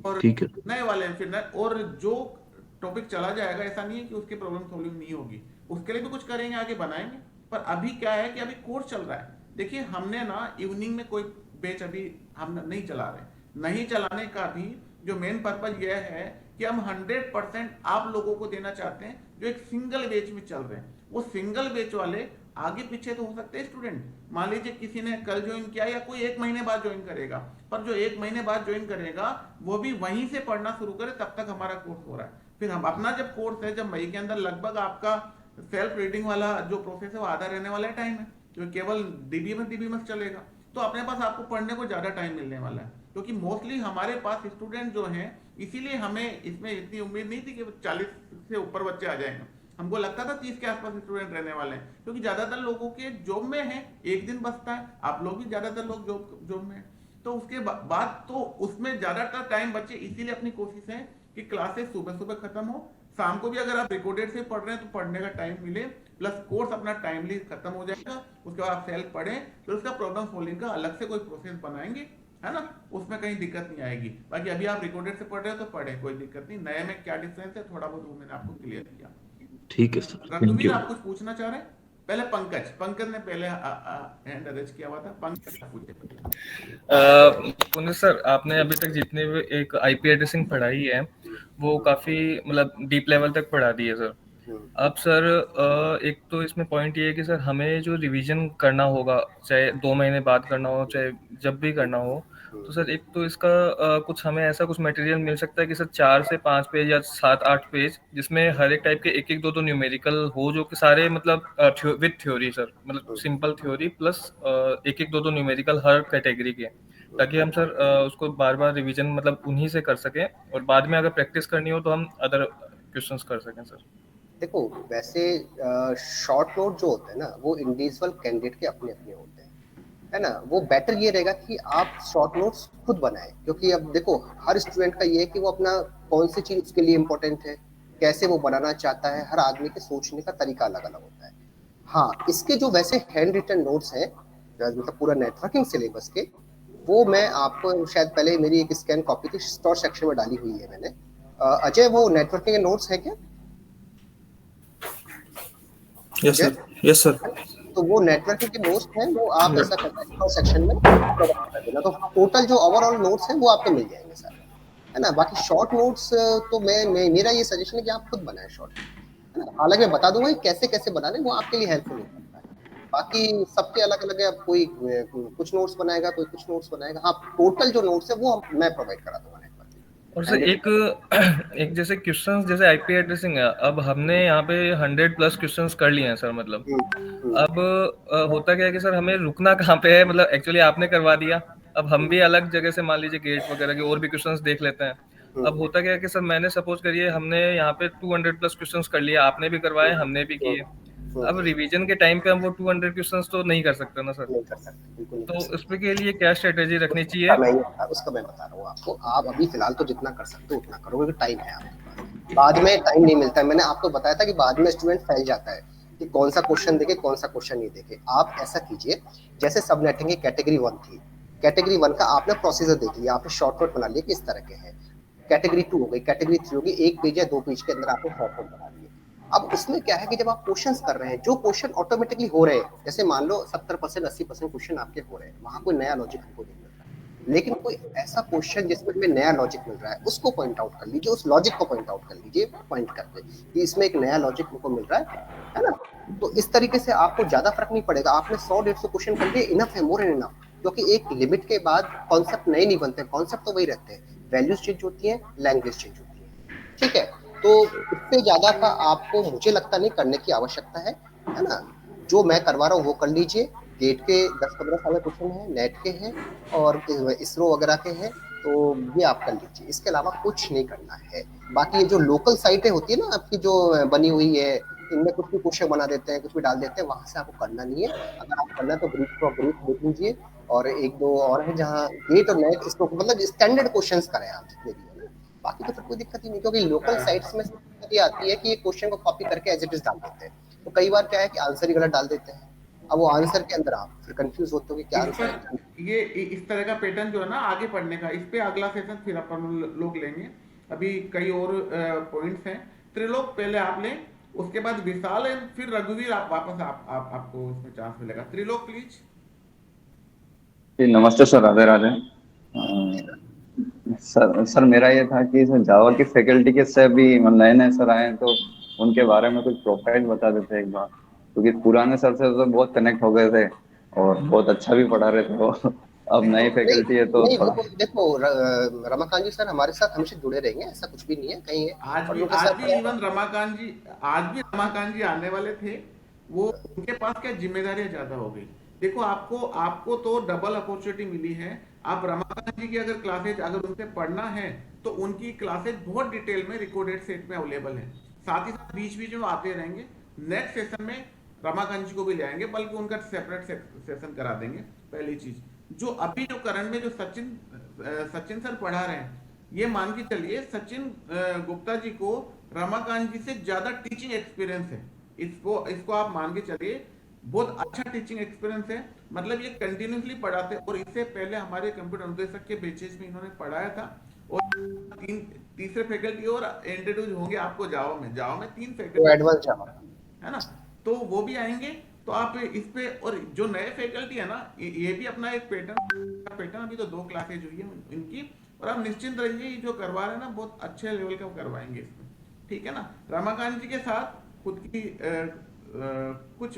S2: और
S9: ठीक है।
S2: नए वाले फिर और जो टॉपिक चला जाएगा, ऐसा नहीं है कि उसकी प्रॉब्लम सॉल्विंग नहीं होगी, उसके लिए भी कुछ करेंगे, आगे बनाएंगे। पर अभी क्या है कि अभी कोर्स चल रहा है। देखिए हमने ना इवनिंग में कोई बैच अभी हम नहीं चला रहे, नहीं चलाने का भी जो मेन पर्पज यह है कि हम 100% आप लोगों को देना चाहते हैं जो एक सिंगल बैच में चल रहे हैं। वो सिंगल बैच वाले आगे पीछे तो हो सकते हैं स्टूडेंट, मान लीजिए किसी ने कल ज्वाइन किया या कोई 1 महीने बाद ज्वाइन करेगा, पर जो 1 महीने बाद ज्वाइन करेगा वो भी वहीं से पढ़ना शुरू करे, तब तक हमारा कोर्स हो रहा है। फिर हम अपना जब कोर्स है, जब मई के अंदर लगभग आपका सेल्फ रीडिंग वाला जो प्रोसेस है वो आधा रहने वाला टाइम है, जो केवल डीबीएमएस चलेगा, तो अपने पास आपको पढ़ने को ज्यादा टाइम मिलने वाला है। क्योंकि मोस्टली हमारे पास स्टूडेंट जो हैं, इसीलिए हमें इसमें इतनी उम्मीद नहीं थी कि 40 से ऊपर बच्चे आ जाएंगे। हमको लगता था 30 के आसपास स्टूडेंट रहने वाले हैं, क्योंकि ज्यादातर लोगों के जॉब में है, एक दिन बचता है, आप लोग भी ज्यादातर लोग जॉब में है, तो उसके बाद तो उसमें ज्यादातर टाइम बचे। इसीलिए अपनी कोशिश है कि क्लासेस सुबह सुबह खत्म हो, शाम को भी अगर आप रिकॉर्डेड से पढ़ रहे हैं तो पढ़ने का टाइम मिले, प्लस कोर्स अपना टाइमली खत्म हो जाएगा। उसके बाद आप सेल्फ पढ़ें, फिर उसका प्रॉब्लम सॉल्विंग का अलग से कोई प्रोसेस बनाएंगे, है ना? उसमें कहीं दिक्कत नहीं आएगी। बाकी अभी आप रिकॉर्डेड से पढ़ रहे हो तो पढ़े, कोई दिक्कत नहीं। नए में क्या डिफरेंस है थोड़ा बहुत वो मैंने आपको क्लियर किया।
S9: ठीक है सर, थैंक
S2: रघुवीर
S9: यू।
S2: आप कुछ पूछना चाह रहे हैं? पहले पंकज ने पहले हैंड रेज किया हुआ था, पंकज पूछे।
S4: पुनित सर, आपने अभी तक जितने भी एक आईपी एड्रेसिंग पढ़ाई है वो काफी मतलब डीप लेवल तक पढ़ा दी है सर। अब सर एक तो इसमें पॉइंट ये है कि सर हमें जो रिवीजन करना होगा, चाहे 2 महीने बाद करना हो चाहे जब भी करना हो, तो सर एक तो इसका कुछ हमें ऐसा कुछ मटेरियल मिल सकता है कि सर 4 से 5 पेज या 7-8 पेज, जिसमें हर एक टाइप के एक दो न्यूमेरिकल हो, जो कि सारे मतलब विद थ्योरी सर, मतलब सिंपल थ्योरी प्लस एक दो न्यूमेरिकल हर कैटेगरी के, ताकि हम सर उसको बार बार रिवीजन मतलब उन्हीं से कर सकें, और बाद में अगर प्रैक्टिस करनी हो तो हम अदर क्वेश्चंस कर सकें सर।
S1: देखो वैसे शॉर्ट नोट जो होते हैं ना वो इंडिविजुअल कैंडिडेट के अपने अपने होते हैं, है ना? वो बेटर ये रहेगा कि आप शॉर्ट नोट्स खुद बनाएं, क्योंकि अब देखो हर स्टूडेंट का ये है कि वो अपना कौन सी चीज उसके लिए इम्पोर्टेंट है, कैसे वो बनाना चाहता है, हर आदमी के सोचने का तरीका अलग अलग होता है। हाँ, इसके जो वैसे हैंड रिटन नोट्स हैं मतलब पूरा नेटवर्किंग सिलेबस के, वो मैं आपको शायद पहले मेरी एक स्कैन कॉपी थी, स्टोर सेक्शन में डाली हुई है मैंने। अजय, वो नेटवर्किंग के नोट्स है क्या?
S8: Yes sir, yes sir.
S1: तो वो नेटवर्किंग के नोट्स हैं, वो आप ऐसा करना स्टोर सेक्शन में प्रोवाइड कर देना, तो टोटल जो ओवरऑल नोट्स हैं वो आपको मिल जाएंगे सर, है ना। बाकी शॉर्ट नोट्स तो मैं मेरा ये सजेशन है कि आप खुद बनाएं शॉर्ट, है ना। हालांकि मैं बता दूंगा कैसे कैसे बनाने, वो आपके लिए हेल्पफुल हो सकता है। बाकी सबके अलग अलग है, कोई कुछ नोट्स बनाएगा, कोई कुछ नोट्स बनाएगा। हाँ, टोटल जो नोट्स है वो मैं प्रोवाइड करा दूंगा नेटवर्क।
S4: और सर एक जैसे क्वेश्चंस, जैसे आईपी एड्रेसिंग है, अब हमने यहाँ पे 100+ क्वेश्चंस कर लिए हैं सर, मतलब अब होता क्या है कि सर हमें रुकना कहाँ पे है, मतलब एक्चुअली आपने करवा दिया, अब हम भी अलग जगह से मान लीजिए गेट वगैरह के और भी क्वेश्चंस देख लेते हैं। अब होता क्या है कि सर मैंने सपोज करिए हमने यहाँ पे 200+ क्वेश्चंस कर लिया, आपने भी करवाए, हमने भी किए, अब रिवीजन के टाइम पे हम वो 200 क्वेश्चंस तो नहीं कर सकते ना सर,
S1: नहीं कर सकते, बिल्कुल नहीं कर
S4: तो
S1: सकते।
S4: इसके के लिए क्या स्ट्रेटेजी रखनी चाहिए?
S1: उसका मैं बता रहा हूँ आपको। आप अभी फिलहाल तो जितना कर सकते हो उतना करो, क्योंकि टाइम है आपके पास। बाद में टाइम नहीं मिलता है। मैंने आपको बताया था कि बाद में स्टूडेंट फैल जाता है कि कौन सा क्वेश्चन देखे, कौन सा क्वेश्चन नहीं देखे। आप ऐसा कीजिए, जैसे सबनेटिंग की कैटेगरी 1 थी, कैटेगरी 1 का आपने प्रोसीजर देख लिया, आपने शॉर्टकट बना लिया कि इस तरह के हैं। कैटेगरी 2 हो गई, कैटेगरी 3 होगी, 1 पेज या 2 पेज के अंदर आपने शॉर्टकट बना दिए। अब उसमें क्या है कि जब आप क्वेश्चंस कर रहे हैं, जो क्वेश्चन ऑटोमेटिकली हो रहे हैं, जैसे मान लो 70% 80% क्वेश्चन आपके हो रहे हैं, वहां कोई नया लॉजिक हमको नहीं मिल रहा है। लेकिन कोई ऐसा क्वेश्चन जिसमें हमें नया लॉजिक मिल रहा है, उसको पॉइंट आउट कर लीजिए, उस लॉजिक को पॉइंट आउट कर लीजिए, पॉइंट करके कि इसमें एक नया लॉजिक हमको मिल रहा है ना। तो इस तरीके से आपको ज्यादा फर्क नहीं पड़ेगा। आपने 100-150 क्वेश्चन कर लिए, इनफ है, मोर एंड इनफ। क्योंकि एक लिमिट के बाद कॉन्सेप्ट नए नहीं बनते, कॉन्सेप्ट तो वही रहते हैं, वैल्यूज चेंज होती है, लैंग्वेज चेंज होती है, ठीक है। तो इससे ज्यादा का आपको मुझे लगता नहीं करने की आवश्यकता है ना। जो मैं करवा रहा हूँ वो कर लीजिए। गेट के 10-15 साल क्वेश्चन है, नेट के हैं और इसरो वगैरह के हैं, तो ये आप कर लीजिए। इसके अलावा कुछ नहीं करना है। बाकी ये जो लोकल साइटें होती है ना आपकी, जो बनी हुई है, इनमें कुछ भी क्वेश्चन बना देते हैं, कुछ भी डाल देते हैं, वहां से आपको करना नहीं है। अगर आप करना है तो ब्रीफ देख लीजिए, और 1-2 और है जहाँ गेट और नेट, इसको मतलब स्टैंडर्ड क्वेश्चन करें आप जितने भी है ना। बाकी तो फिर कोई दिक्कत ही नहीं, क्योंकि लोकल साइट्स में दिक्कत ये आती है कि ये क्वेश्चन को कॉपी करके एज इट इज डाल देते हैं। तो कई बार क्या है कि आंसर ही गलत डाल देते हैं। अब वो आंसर के अंदर आप फिर कंफ्यूज होते हो कि क्या आंसर है।
S2: ये इस तरह का पैटर्न जो है ना आगे पढ़ने का, इस पे अगला सेशन फिर अपन लोग लेंगे। अभी कई और पॉइंट्स हैं। त्रिलोक पहले आप लें, उसके बाद विशाल है, फिर रघुवीर आप वापस आपको उसमें चांस मिलेगा। त्रिलोक प्लीज।
S10: नमस्ते सर, राधे राधे। सर मेरा ये था कि सर जावा की फैकल्टी के से भी नए नए सर आए हैं, तो उनके बारे में कुछ प्रोफाइल बता देते एक बार, क्योंकि पुराने सर से तो बहुत कनेक्ट हो गए थे और बहुत अच्छा भी पढ़ा रहे थे वो। अब नई फैकल्टी है तो
S1: नहीं,
S10: थोड़ा।
S1: देखो रमाकांत जी सर हमारे साथ हमेशा जुड़े रहेंगे, ऐसा कुछ भी नहीं है कहीं है।
S2: आज भी इवन रमाकांत जी आने वाले थे। वो उनके पास क्या जिम्मेदारियां ज्यादा हो गई। देखो आपको तो डबल अपॉर्चुनिटी मिली है। आप रमाकांत जी की अगर क्लासेज अगर उनसे पढ़ना है तो उनकी क्लासेज बहुत डिटेल में रिकॉर्डेड सेट में अवेलेबल है। साथ ही साथ बीच बीच में आते रहेंगे। नेक्स्ट सेशन में रमाकांत जी को भी लाएंगे, बल्कि उनका सेपरेट सेशन करा देंगे। पहली चीज, जो अभी जो करंट में जो सचिन सर पढ़ा रहे हैं, ये मान के चलिए सचिन गुप्ता जी को रमाकांत जी से ज्यादा टीचिंग एक्सपीरियंस है। इसको आप मान के चलिए, बहुत अच्छा टीचिंग एक्सपीरियंस है। मतलब ये कंटिन्यूसली पढ़ाते, और इससे पहले हमारे कंप्यूटर अनुदेशक के बैचेज में इन्होंने पढ़ाया था। और तीसरे फैकल्टी और इंट्रोड्यूस होंगे आपको जावा में 3 फैकल्टी
S1: एडवांस जावा
S2: है ना, तो वो भी आएंगे। तो आप इस पे, और जो नए फैकल्टी है ना, ये भी अपना एक पैटर्न अभी तो 2 क्लासेज हुई है इनकी, और आप निश्चिंत रहिए जो करवा रहे हैं ना बहुत अच्छे लेवल का करवाएंगे इसमें, ठीक है ना। रमाकांत जी के साथ खुद की कुछ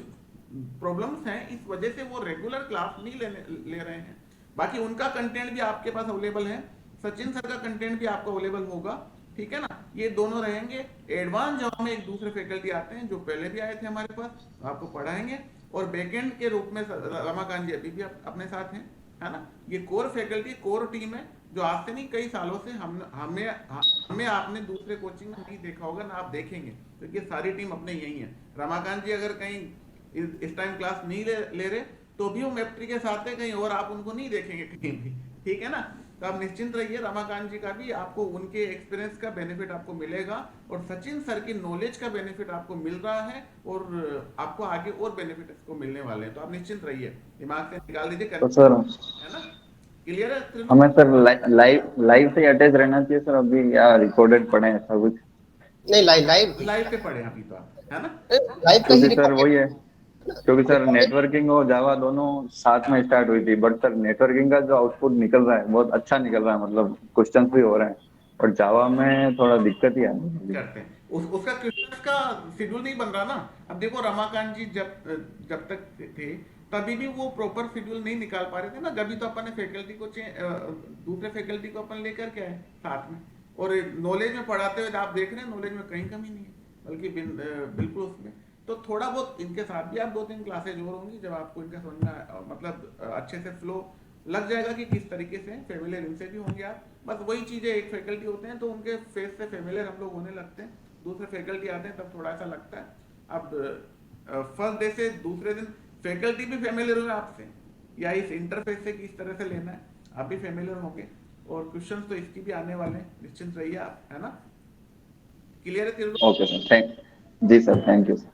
S2: प्रॉब्लम्स हैं, इस वजह से वो रेगुलर क्लास नहीं ले रहे हैं। बाकी उनका कंटेंट भी आपके पास अवेलेबल है, सचिन सर का कंटेंट भी आपको अवेलेबल होगा, ठीक है ना। ये दोनों रहेंगे। एडवांस जावा में एक दूसरे फैकल्टी आते हैं जो पहले भी आए थे हमारे पास, आपको पढ़ाएंगे। और बैकएंड के रूप में रमाकांत जी अभी भी अपने साथ हैं, है ना। ये कोर फैकल्टी, कोर टीम है, जो आज से नहीं कई सालों से हमें आपने दूसरे कोचिंग में नहीं देखा होगा ना, आप देखेंगे, क्योंकि ये सारी टीम अपने यही है। रमाकांत जी अगर कहीं इस टाइम क्लास नहीं ले रहे तो भी वो मैप्ट्री के साथ है, कहीं और आप उनको नहीं देखेंगे कहीं भी, ठीक है ना। तो आप निश्चिंत रहिए, रमाकांत जी का भी आपको उनके एक्सपीरियंस का बेनिफिट आपको मिलेगा, और सचिन सर की नॉलेज का बेनिफिट आपको मिल रहा है, और आपको आगे और बेनिफिट इसको मिलने वाले हैं। तो आप निश्चिंत रहिए, दिमाग से निकाल दीजिए,
S10: तो सर
S2: है ना? क्लियर है त्रिलोक?
S10: हमें सर लाइव लाइव से अटैच रहना चाहिए सर अभी, या रिकॉर्डेड पढ़े ऐसा कुछ?
S1: नहीं, लाइव
S2: लाइव पे पढ़े अभी तो आप, है ना?
S1: लाइव का ही
S10: क्योंकि सर वही
S1: रिकॉर्डेड
S10: है, क्योंकि सर नेटवर्किंग और जावा दोनों साथ में स्टार्ट हुई थी, बट सर नेटवर्किंग का जो आउटपुट निकल रहा है बहुत अच्छा निकल रहा है, मतलब क्वेश्चंस भी हो रहे हैं, और जावा में थोड़ा दिक्कत ही आ रही है।
S2: करते हैं उसका क्वेश्चंस का शेड्यूल नहीं बन रहा ना। अब देखो रमाकांत जी जब तक थे तभी भी वो प्रॉपर शेड्यूल नहीं निकाल पा रहे थे ना, कभी तो अपन ने फैकल्टी को दूसरे फैकल्टी को अपन लेकर के आए साथ में, और नॉलेज में पढ़ाते हुए आप देख रहे हैं नॉलेज में कहीं कमी नहीं है, बल्कि बिल्कुल उसमें। तो थोड़ा बहुत इनके साथ भी आप 2-3 क्लासेज और होंगी, जब आपको इनका समझ में मतलब अच्छे से फ्लो लग जाएगा कि किस तरीके से फेमिलियर इनसे भी होंगे आप। बस वही चीज़ें, एक फैकल्टी होते हैं तो उनके फेस से फेमिलियर हम लोग होने लगते हैं, दूसरे फैकल्टी आते हैं तब थोड़ा सा लगता है। अब फर्स्ट डे से दूसरे दिन फैकल्टी भी फेमिलियर हुए आपसे, या इस इंटरफेस से किस तरह से लेना है, आप भी फेमिलियर होंगे, और क्वेश्चंस तो इसकी भी आने वाले हैं, निश्चिंत रहिए आप, है ना? क्लियर है त्रिलोक?
S10: ओके सर, जी sir, thank you sir.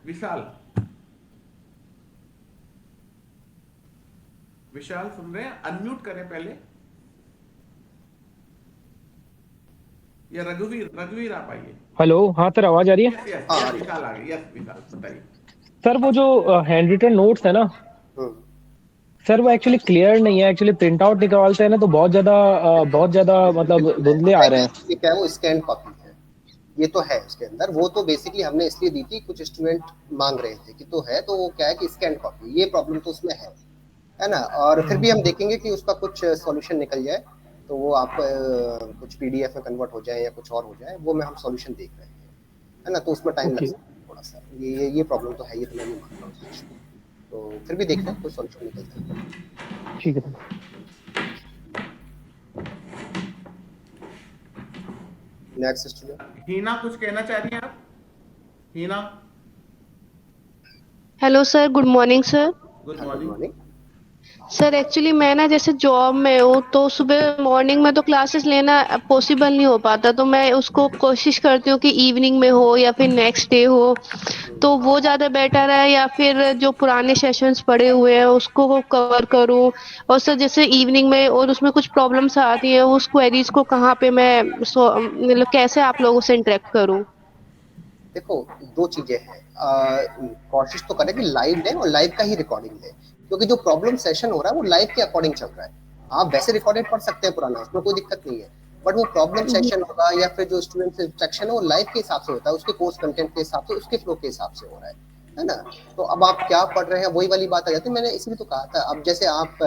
S2: Vishal सुन रहे हैं? अनम्यूट करें पहले, या रघुवीर आप आइए।
S11: हेलो, हाँ सर, आवाज आ रही है?
S2: यस विशाल आ गए, यस विशाल बताइए।
S11: सर वो जो हैंड रिटन नोट्स है ना सर, वो एक्चुअली क्लियर नहीं है। एक्चुअली प्रिंट आउट निकालते हैं ना तो बहुत ज्यादा मतलब धुंधले आ रहे हैं।
S1: क्या है, वो स्कैन कॉपी है, ये तो है उसके अंदर। वो तो बेसिकली हमने इसलिए दी थी, कुछ स्टूडेंट मांग रहे थे कि तो है, तो वो क्या है कि स्कैन कॉपी, ये प्रॉब्लम तो उसमें है ना। और फिर भी हम देखेंगे कि उसका कुछ सॉल्यूशन निकल जाए, तो वो आप कुछ पीडीएफ में कन्वर्ट हो जाए या कुछ और हो जाए, वो में हम सॉल्यूशन देख रहे हैं, है ना। तो उसमें टाइम लग सकता है थोड़ा सा, ये प्रॉब्लम तो है, ये तो मैं नहीं मानता हूँ। तो फिर भी देखते हैं कोई सॉल्यूशन निकलता है।
S11: ठीक है।
S1: नेक्स्ट स्टूडेंट
S2: हीना, कुछ कहना चाह रही हैं आप? Heena,
S12: hello sir, good morning sir.
S2: Good morning.
S12: Sir actually मैं ना जैसे जॉब में हूँ, तो सुबह मॉर्निंग में तो क्लासेस लेना पॉसिबल नहीं हो पाता, तो मैं उसको कोशिश करती हूँ कि इवनिंग में हो या फिर नेक्स्ट डे हो, तो वो ज़्यादा बेटर है, या फिर जो पुराने सेशंस पड़े हुए हैं उसको कवर करूँ। और सर जैसे इवनिंग में और उसमें कुछ प्रॉब्लम्स आती हैं, उस क्वेरीज को कहाँ पे मैं मतलब कैसे आप लोगों से इंटरेक्ट करूँ?
S1: देखो, दो चीजें हैं, कोशिश तो करें कि लाइव लें और लाइव का ही रिकॉर्डिंग लें, क्योंकि जो प्रॉब्लम सेशन हो रहा है वो लाइव के अकॉर्डिंग चल रहा है। आप वैसे रिकॉर्डेड पढ़ सकते हैं पुराना, उसमें कोई दिक्कत नहीं है, बट वो प्रॉब्लम सेशन होगा या फिर जो स्टूडेंट सेक्शन है वो लाइव के हिसाब से होता है, उसके कोर्स कंटेंट के हिसाब से, उसके फ्लो के हिसाब से हो रहा है ना। तो अब आप क्या पढ़ रहे हैं वही वाली बात आ जाती है। मैंने इसलिए तो कहा था, अब जैसे आप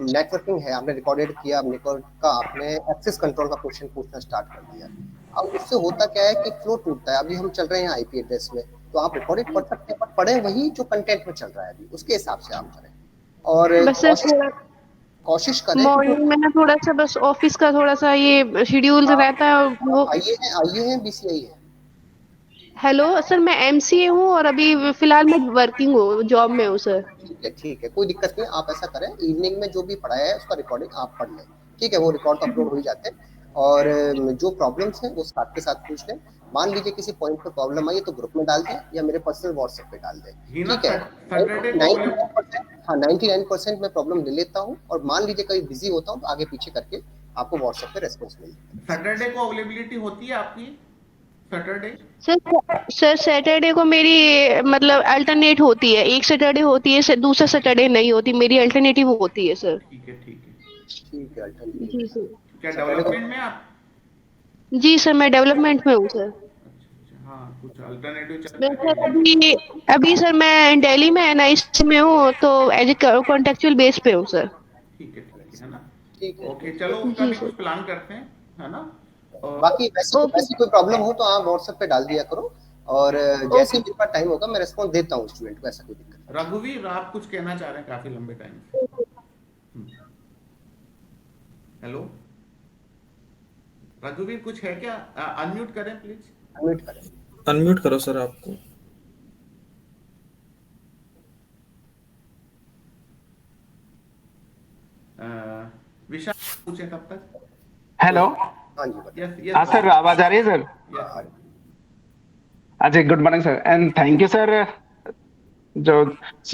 S1: नेटवर्किंग है, आपने रिकॉर्डेड किया, नेटवर्क का आपने एक्सेस कंट्रोल का क्वेश्चन पूछना स्टार्ट कर दिया। अब उससे होता क्या है कि फ्लो टूटता है। अभी हम चल रहे हैं आईपी एड्रेस में, तो आप रिकॉर्डेड पढ़ सकते हैं, पर पढ़े वही जो कंटेंट में चल रहा है अभी, उसके हिसाब से आप करें। और कोशिश करें
S12: मॉर्निंग में ना थोड़ा सा बस ऑफिस का थोड़ा सा ये शेड्यूल रहता है, और वो
S1: आइए हैं बीसीआई है।
S12: हेलो सर, मैं एमसीए हूँ और अभी फिलहाल मैं वर्किंग हूँ, जॉब में हूँ सर।
S1: ठीक है, कोई दिक्कत नहीं। आप ऐसा करें, इवनिंग में जो भी पढ़ाया है उसका रिकॉर्डिंग आप पढ़ लें, ठीक है, वो रिकॉर्ड तो अपलोड हो ही जाते हैं। और जो प्रॉब्लम्स हैं वो साथ के साथ पूछ लें। मान लीजिए किसी पॉइंट पर प्रॉब्लम आई तो ग्रुप में डाल दें या मेरे पर्सनल व्हाट्सएप पे डाल दें, ठीक है। 99% मैं प्रॉब्लम ले लेता हूँ, और मान लीजिए कभी बिजी होता हूँ तो आगे पीछे करके आपको व्हाट्सएप पे रेस्पॉन्स मिल जाता है।
S2: सैटरडे को अवेलेबिलिटी होती है आपकी? सैटरडे
S12: सर सैटरडे को मेरी मतलब अल्टरनेट होती है, एक सैटरडे होती है, दूसरा सैटरडे नहीं होती, मेरी अल्टरनेटिव होती है सर।
S2: ठीक है
S1: अल्टरनेटिव।
S12: जी सर।
S2: क्या डेवलपमेंट में आप?
S12: जी सर, मैं डेवलपमेंट में हूँ सर।
S2: हाँ, कुछ अल्टरनेटिव चल
S12: रहा है। अभी सर मैं दिल्ली में एनआईसी में हूँ, तो एज ए कॉन्टेक्चुअल बेस पे हूँ सर।
S2: ठीक है ना। ओके, चलो उसका भी कुछ प्लान करते हैं, है ना।
S1: बाकी वैसे कोई प्रॉब्लम हो तो आप व्हाट्सएप पे डाल दिया करो, और जैसे ही मेरे पास टाइम होगा मैं रिस्पॉन्स देता हूँ स्टूडेंट को, ऐसा कोई दिक्कत।
S2: रघुवीर, आप कुछ कहना चाह रहे हैं काफी लंबे टाइम से? हेलो रघुवीर, कुछ है क्या? अनम्यूट करें प्लीज।
S1: अनम्यूट करें।
S8: अनम्यूट करो सर आपको।
S2: विशाल पूछे तब तक।
S13: हेलो।
S1: हाँ जी बताइए।
S2: यस
S13: हाँ सर, आवाज आ रही है सर?
S2: यस।
S13: अच्छा, good morning sir and thank you sir. जो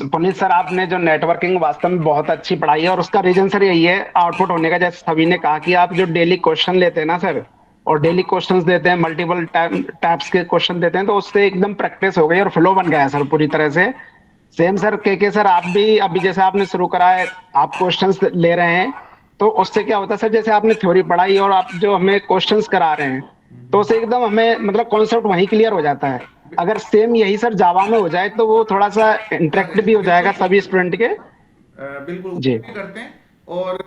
S13: पुनीत सर, आपने जो नेटवर्किंग वास्तव में बहुत अच्छी पढ़ाई है, और उसका रीजन सर यही है आउटपुट होने का, जैसे सभी ने कहा कि आप जो डेली क्वेश्चन लेते हैं ना सर, और डेली क्वेश्चंस देते हैं, मल्टीपल टाइप्स के क्वेश्चन देते हैं, तो उससे एकदम प्रैक्टिस हो गई और फ्लो बन गया है सर पूरी तरह से। सेम सर के सर, आप भी अभी जैसे आपने शुरू करा है, आप क्वेश्चंस ले रहे हैं, तो उससे क्या होता है सर, जैसे आपने थ्योरी पढ़ाई और आप जो हमें क्वेश्चंस करा रहे हैं, तो उससे एकदम हमें मतलब कॉन्सेप्ट वहीं क्लियर हो जाता है। अगर सेम यही सर जावा में हो जाए तो वो थोड़ा सा इंटरेक्ट भी हो जाएगा सभी स्टूडेंट के।
S2: बिल्कुल
S13: जी
S2: भी करते हैं। और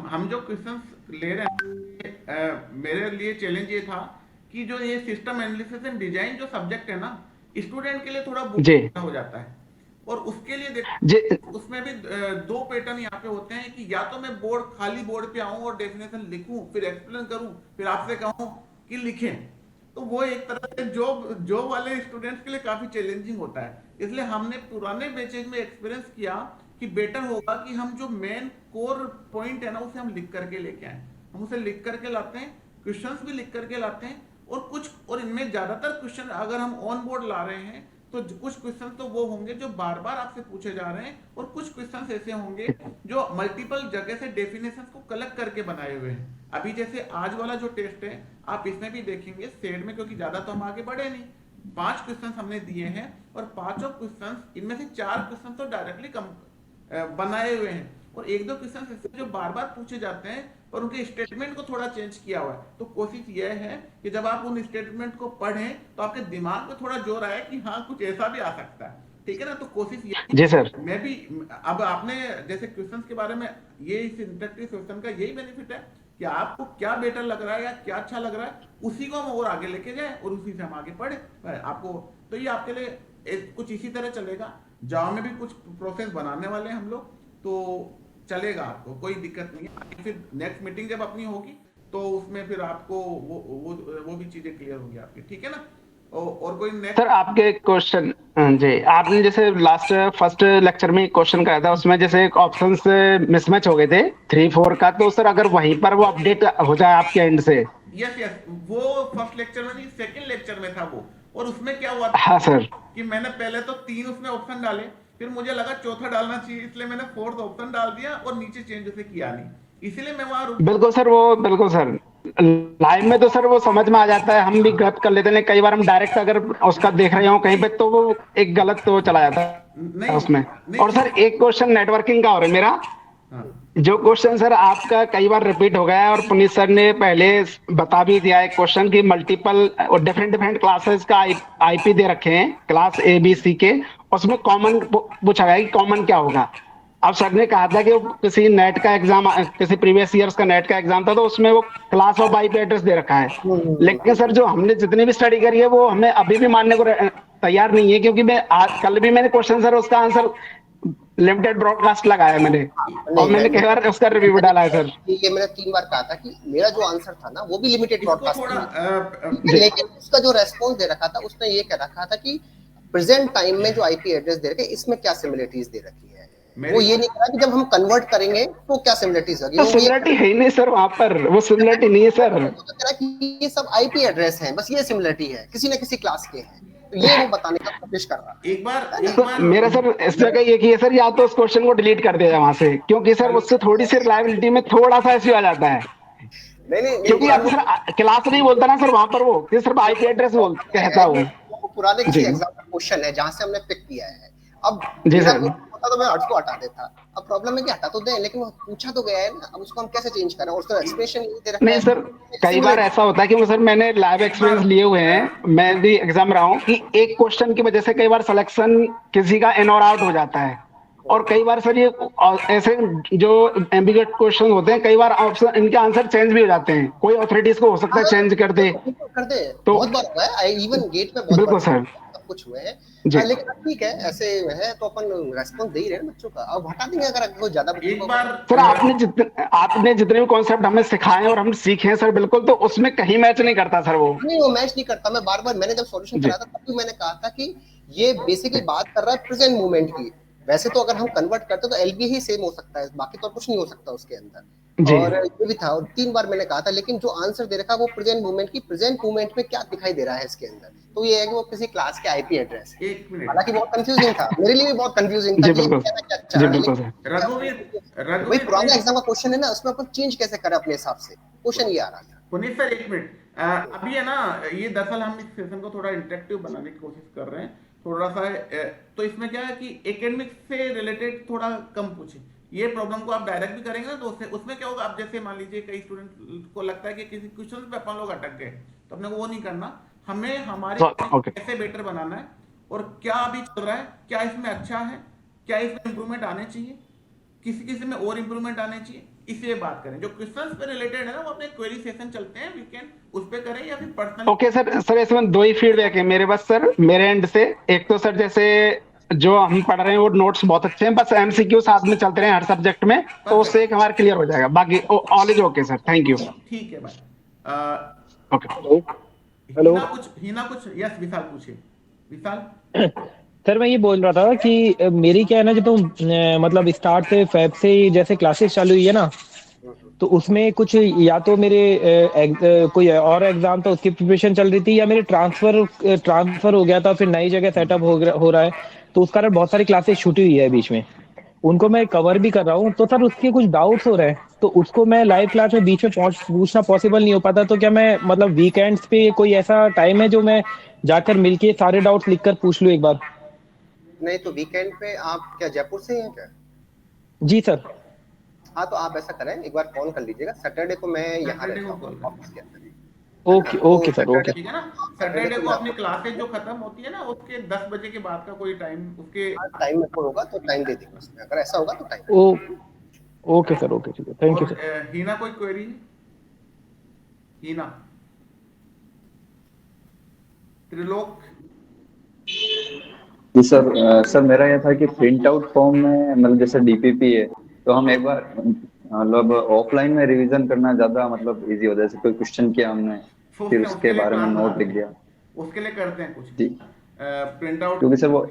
S2: हम जो क्वेश्चंस ले रहे हैं, मेरे लिए चैलेंज ये था कि जो ये सिस्टम एनालिसिस एंड डिजाइन जो सब्जेक्ट है ना, स्टूडेंट के लिए थोड़ा
S13: जी
S2: बोरिंग हो जाता है। और उसके लिए देखो, उसमें भी दो पैटर्न यहाँ पे होते हैं कि या तो मैं खाली बोर्ड पे आऊं और डेफिनेशन लिखूं, फिर एक्सप्लेन करूं, फिर आपसे कहूं कि लिखें। तो वो एक तरह से जॉब वाले स्टूडेंट्स के लिए काफी चैलेंजिंग होता है। इसलिए हमने पुराने बैचेज में एक्सपीरियंस किया कि बेटर होगा कि हम जो मेन कोर पॉइंट है ना, उसे हम लिख करके लेके आए। हम उसे लिख करके लाते हैं, क्वेश्चंस भी लिख करके लाते हैं, और इनमें ज्यादातर क्वेश्चन अगर हम ऑन बोर्ड ला रहे हैं तो कुछ क्वेश्चन तो वो होंगे जो बार बार आपसे पूछे जा रहे हैं, और कुछ क्वेश्चन ऐसे होंगे जो मल्टीपल जगह से डेफिनेशन को कलेक्ट करके बनाए हुए हैं। अभी जैसे आज वाला जो टेस्ट है, आप इसमें भी देखेंगे सेड में, क्योंकि ज्यादा तो हम आगे बढ़े नहीं, 5 क्वेश्चन हमने दिए हैं, और 5 क्वेश्चन इनमें से 4 क्वेश्चन तो डायरेक्टली बनाए हुए हैं, और 1-2 क्वेश्चन ऐसे जो बार बार पूछे जाते हैं और उनके स्टेटमेंट को थोड़ा चेंज किया हुआ है। तो कोशिश यह है कि जब आप उन स्टेटमेंट को पढ़ें तो आपके दिमाग में थोड़ा जोर आए कि हाँ कुछ ऐसा भी आ सकता है, ठीक है ना। तो कोशिश ये
S13: जी सर।
S2: मैं भी, अब आपने जैसे क्वेश्चंस के बारे में, ये इस इंटरेक्टिव सेशन का यही बेनिफिट है कि आपको क्या बेटर लग रहा है या क्या अच्छा लग रहा है, उसी को हम और आगे लेके जाए और उसी से हम आगे पढ़े आपको। तो ये आपके लिए कुछ इसी तरह चलेगा। जावा में भी कुछ प्रोसेस बनाने वाले हैं हम लोग, तो चलेगा, आपको कोई दिक्कत नहीं है। फिर नेक्स्ट मीटिंग जब अपनी होगी तो उसमें फिर आपको वो भी चीजें क्लियर होंगी आपकी, ठीक है ना। और कोई नेक्स्ट
S13: सर आपके क्वेश्चन, जी आपने जैसे फर्स्ट लेक्चर में क्वेश्चन कराया था, उसमें जैसे ऑप्शन से मिसमैच हो गए थे 3-4 का, तो सर अगर वहीं पर वो अपडेट हो जाए आपके एंड से।
S2: यस वो फर्स्ट लेक्चर में नहीं, सेकंड लेक्चर में था वो। और उसमें क्या हुआ था,
S13: हाँ सर,
S2: कि मैंने पहले तो 3 उसमें ऑप्शन डाले, फिर मुझे लगा चौथा डालना चाहिए, इसलिए मैंने 4th ऑप्शन डाल दिया और नीचे चेंज उसे किया नहीं, इसीलिए मैं वहां रुक।
S13: बिल्कुल सर, वो बिल्कुल सर लाइव में तो सर वो समझ में आ जाता है, हम भी गलत कर लेते हैं, कई बार हम डायरेक्ट अगर उसका देख रहे हो कहीं पे तो वो एक गलत तो चला जाता है उसमें। और सर एक क्वेश्चन नेटवर्किंग का और है मेरा, जो क्वेश्चन सर आपका कई बार रिपीट हो गया है, और पुनीत सर ने पहले बता भी दिया है क्वेश्चन की मल्टीपल और डिफरेंट क्लासेस का आईपी दे रखे हैं, क्लास ABC के, उसमें कॉमन पूछा गया कि कॉमन क्या होगा। अब सर ने कहा था कि किसी नेट का एग्जाम, किसी प्रीवियस ईयर्स का नेट का एग्जाम था, तो उसमें वो क्लास ऑफ आईपी एड्रेस दे रखा है, लेकिन सर जो हमने जितनी भी स्टडी करी है वो हमें अभी भी मानने को तैयार नहीं है, क्योंकि मैं आज कल भी मैंने क्वेश्चन सर उसका आंसर लिमिटेड ब्रॉडकास्ट लगाया मैंने, और मैंने कई बार उसका रिव्यू डाला है सर।
S1: ये मैंने 3 बार कहा था कि मेरा जो आंसर था ना वो भी लिमिटेड ब्रॉडकास्ट था, लेकिन उसका जो रेस्पॉन्स दे रखा था उसने ये कह रखा था कि प्रेजेंट टाइम में जो आईपी एड्रेस दे रखे इसमें क्या सिमिलरिटीज दे रखी है। वो ये नहीं कहा कि जब हम कन्वर्ट करेंगे तो क्या सिमिलरिटीज होगी।
S13: तो सिमिलरिटी है ही नहीं सर, वहां पर वो सिमिलरिटी नहीं है सर।
S1: तो कह रहा कि ये सब आईपी एड्रेस हैं, बस ये सिमिलरिटी है, किसी न किसी क्लास के हैं, तो ये वो बताने का कोशिश कर रहा है।
S2: एक बार
S13: मेरा सर इस जगह ये कि सर या तो उस क्वेश्चन को डिलीट कर दिया वहां से, क्योंकि सर उससे थोड़ी सी रिलायबिलिटी में थोड़ा सा इश्यू आ जाता है।
S1: नहीं
S13: क्योंकि अब सर क्लास नहीं बोलता ना सर वहां पर, वो सिर्फ आईपी एड्रेस कहता हूँ।
S1: पुराने किसी एग्जाम का क्वेश्चन है जहां से हमने पिक किया है, अब
S13: जी सर
S1: होता तो मैं उसको हटा देता। अब प्रॉब्लम है कि हटा तो दे, लेकिन वो पूछा तो गया है ना, अब उसको हम कैसे चेंज करें, और उसका एक्सप्रेशन ये दे रखा है।
S13: नहीं सर, कई बार ऐसा होता है कि सर मैंने लाइव एक्सपीरियंस लिए हुए हैं, मैं भी एग्जाम रहा हूँ, कि एक क्वेश्चन की वजह से कई बार सिलेक्शन किसी का इन और आउट हो जाता है, और कई बार सर ये ऐसे जो एम्बिगुअस क्वेश्चन होते हैं, कई बार ऑप्शन इनके आंसर चेंज भी हो जाते हैं, कोई अथॉरिटीज को हो सकता है चेंज कर दे।
S1: तो बहुत बार हुआ है, इवन गेट में बहुत
S13: बिल्कुल सर
S1: कुछ हुए हैं, लेकिन ठीक है, ऐसे है तो अपन रेस्पॉन्स दे ही रहे हैं बच्चों का। अब हटा देंगे अगर कोई ज्यादा
S2: एक बार
S13: सर आपने जितने भी कॉन्सेप्ट हमें सिखाए और हम सीखे हैं सर, बिल्कुल, तो उसमें कहीं मैच नहीं करता सर, वो
S1: मैच नहीं करता। मैं बार मैंने जब सॉल्यूशन कराया था तब भी मैंने कहा था कि ये बेसिकली बात कर रहा है प्रेजेंट मोमेंट की। वैसे तो अगर हम कन्वर्ट करते तो एलबी ही सेम हो सकता है, बाकी तो कुछ नहीं हो सकता उसके अंदर।
S13: जी।
S1: और ये भी था, और 3 बार मैंने कहा था, लेकिन जो आंसर दे रखा है वो प्रेजेंट मोमेंट की, प्रेजेंट मोमेंट में क्या दिखाई दे रहा है इसके अंदर, तो ये है कि वो किसी क्लास के आईपी एड्रेस है।
S2: एक मिनट,
S1: हालांकि बहुत कंफ्यूजिंग था, मेरे लिए भी बहुत कंफ्यूजिंग था
S13: जी
S1: कि ये
S13: बिल्कुल,
S1: कहना क्या चाह
S13: जी
S1: रहा है,
S13: बिल्कुल
S1: लेकिन
S13: सर।
S1: वही पुराना एग्जाम का क्वेश्चन है ना, उसमें अपन चेंज कैसे करें अपने हिसाब से, क्वेश्चन ये आ रहा था।
S2: पुनीत सर एक मिनट, अभी है ना, ये दरअसल हम इस सेशन को थोड़ा इंटरेक्टिव बनाने की कोशिश कर रहे हैं, थोड़ा सा तो इसमें क्या है कि एकेडमिक्स से रिलेटेड थोड़ा कम पूछे। ये प्रॉब्लम को आप डायरेक्ट भी करेंगे ना, तो उसमें क्या होगा, आप जैसे मान लीजिए कई स्टूडेंट को लगता है कि किसी क्वेश्चन पे अपन लोग अटक गए, तो अपने को वो नहीं करना, हमें हमारे
S13: ओके।
S2: कैसे बेटर बनाना है, और क्या अभी चल रहा है, क्या इसमें अच्छा है, क्या इसमें इंप्रूवमेंट आने चाहिए, किसी किसी में और इंप्रूवमेंट आने चाहिए, इसलिए बात करें। जो क्वेश्चंस पे रिलेटेड है ना, वो अपने क्वेरी सेशन चलते हैं, वीकेंड उस पे करें, या फिर पर्सनल।
S13: ओके सर, सर इसमें 2 ही फीडबैक है मेरे पास सर, मेरे एंड से। एक तो सर जैसे जो हम पढ़ रहे हैं वो नोट्स बहुत अच्छे हैं, बस एमसीक्यू साथ में चलते रहे हर सब्जेक्ट में, तो उससे एक हमारा क्लियर हो जाएगा, बाकी all is okay sir, thank you.
S2: ठीक है भाई।
S13: ओके।
S11: हेलो।
S2: हीना कुछ यस, विशाल पूछिए, विशाल।
S11: सर मैं ये बोल रहा था कि मेरी क्या है ना, जब मतलब स्टार्ट से फेब से जैसे क्लासेस चालू हुई है ना, तो उसमें कुछ या तो मेरे कोई और एग्जाम था उसकी प्रिपरेशन चल रही थी, या मेरे ट्रांसफर हो गया था, फिर नई जगह सेटअप हो रहा है, तो उस कारण बहुत सारी क्लासेस छूटी हुई है बीच में, उनको मैं कवर भी कर रहा हूँ। तो सर उसके कुछ डाउट्स हो रहे हैं, तो उसको मैं लाइव क्लास में बीच में पूछना पॉसिबल नहीं हो पाता, तो क्या मैं मतलब वीकेंड्स पे कोई ऐसा टाइम है जो मैं जाकर मिलके सारे डाउट्स लिखकर पूछ लूँ एक बार?
S1: नहीं तो वीकेंड पे आप क्या जयपुर से हैं क्या?
S11: जी सर।
S1: हाँ तो आप ऐसा करें, एक बार फोन कर लीजिएगा, सैटरडे को मैं यहाँ रहता हूँ ऑफिस के अंदर।
S11: Okay okay sir, okay.
S2: ठीक है ना, सैटरडे को अपनी क्लासेस जो खत्म होती है ना, उसके 10 बजे के बाद का कोई टाइम, उसके
S1: टाइम में होगा तो टाइम दे देंगे उसमें, अगर ऐसा होगा तो टाइम।
S11: ओके सर, ओके, ठीक है, थैंक यू सर।
S2: हीना कोई क्वेरी? हीना, त्रिलोक।
S10: जी सर, सर मेरा यह था कि प्रिंट आउट फॉर्म में मतलब जैसे डीपीपी है, तो हम एक बार मतलब ऑफलाइन में रिवीजन करना ज्यादा मतलब इजी होता है, जैसे कोई क्वेश्चन किया हमने फिर उसके बारे में नोट लिख दिया।
S2: उसके लिए करते हैं कुछ
S10: जी,
S2: प्रिंट आउट,
S10: क्योंकि सर वो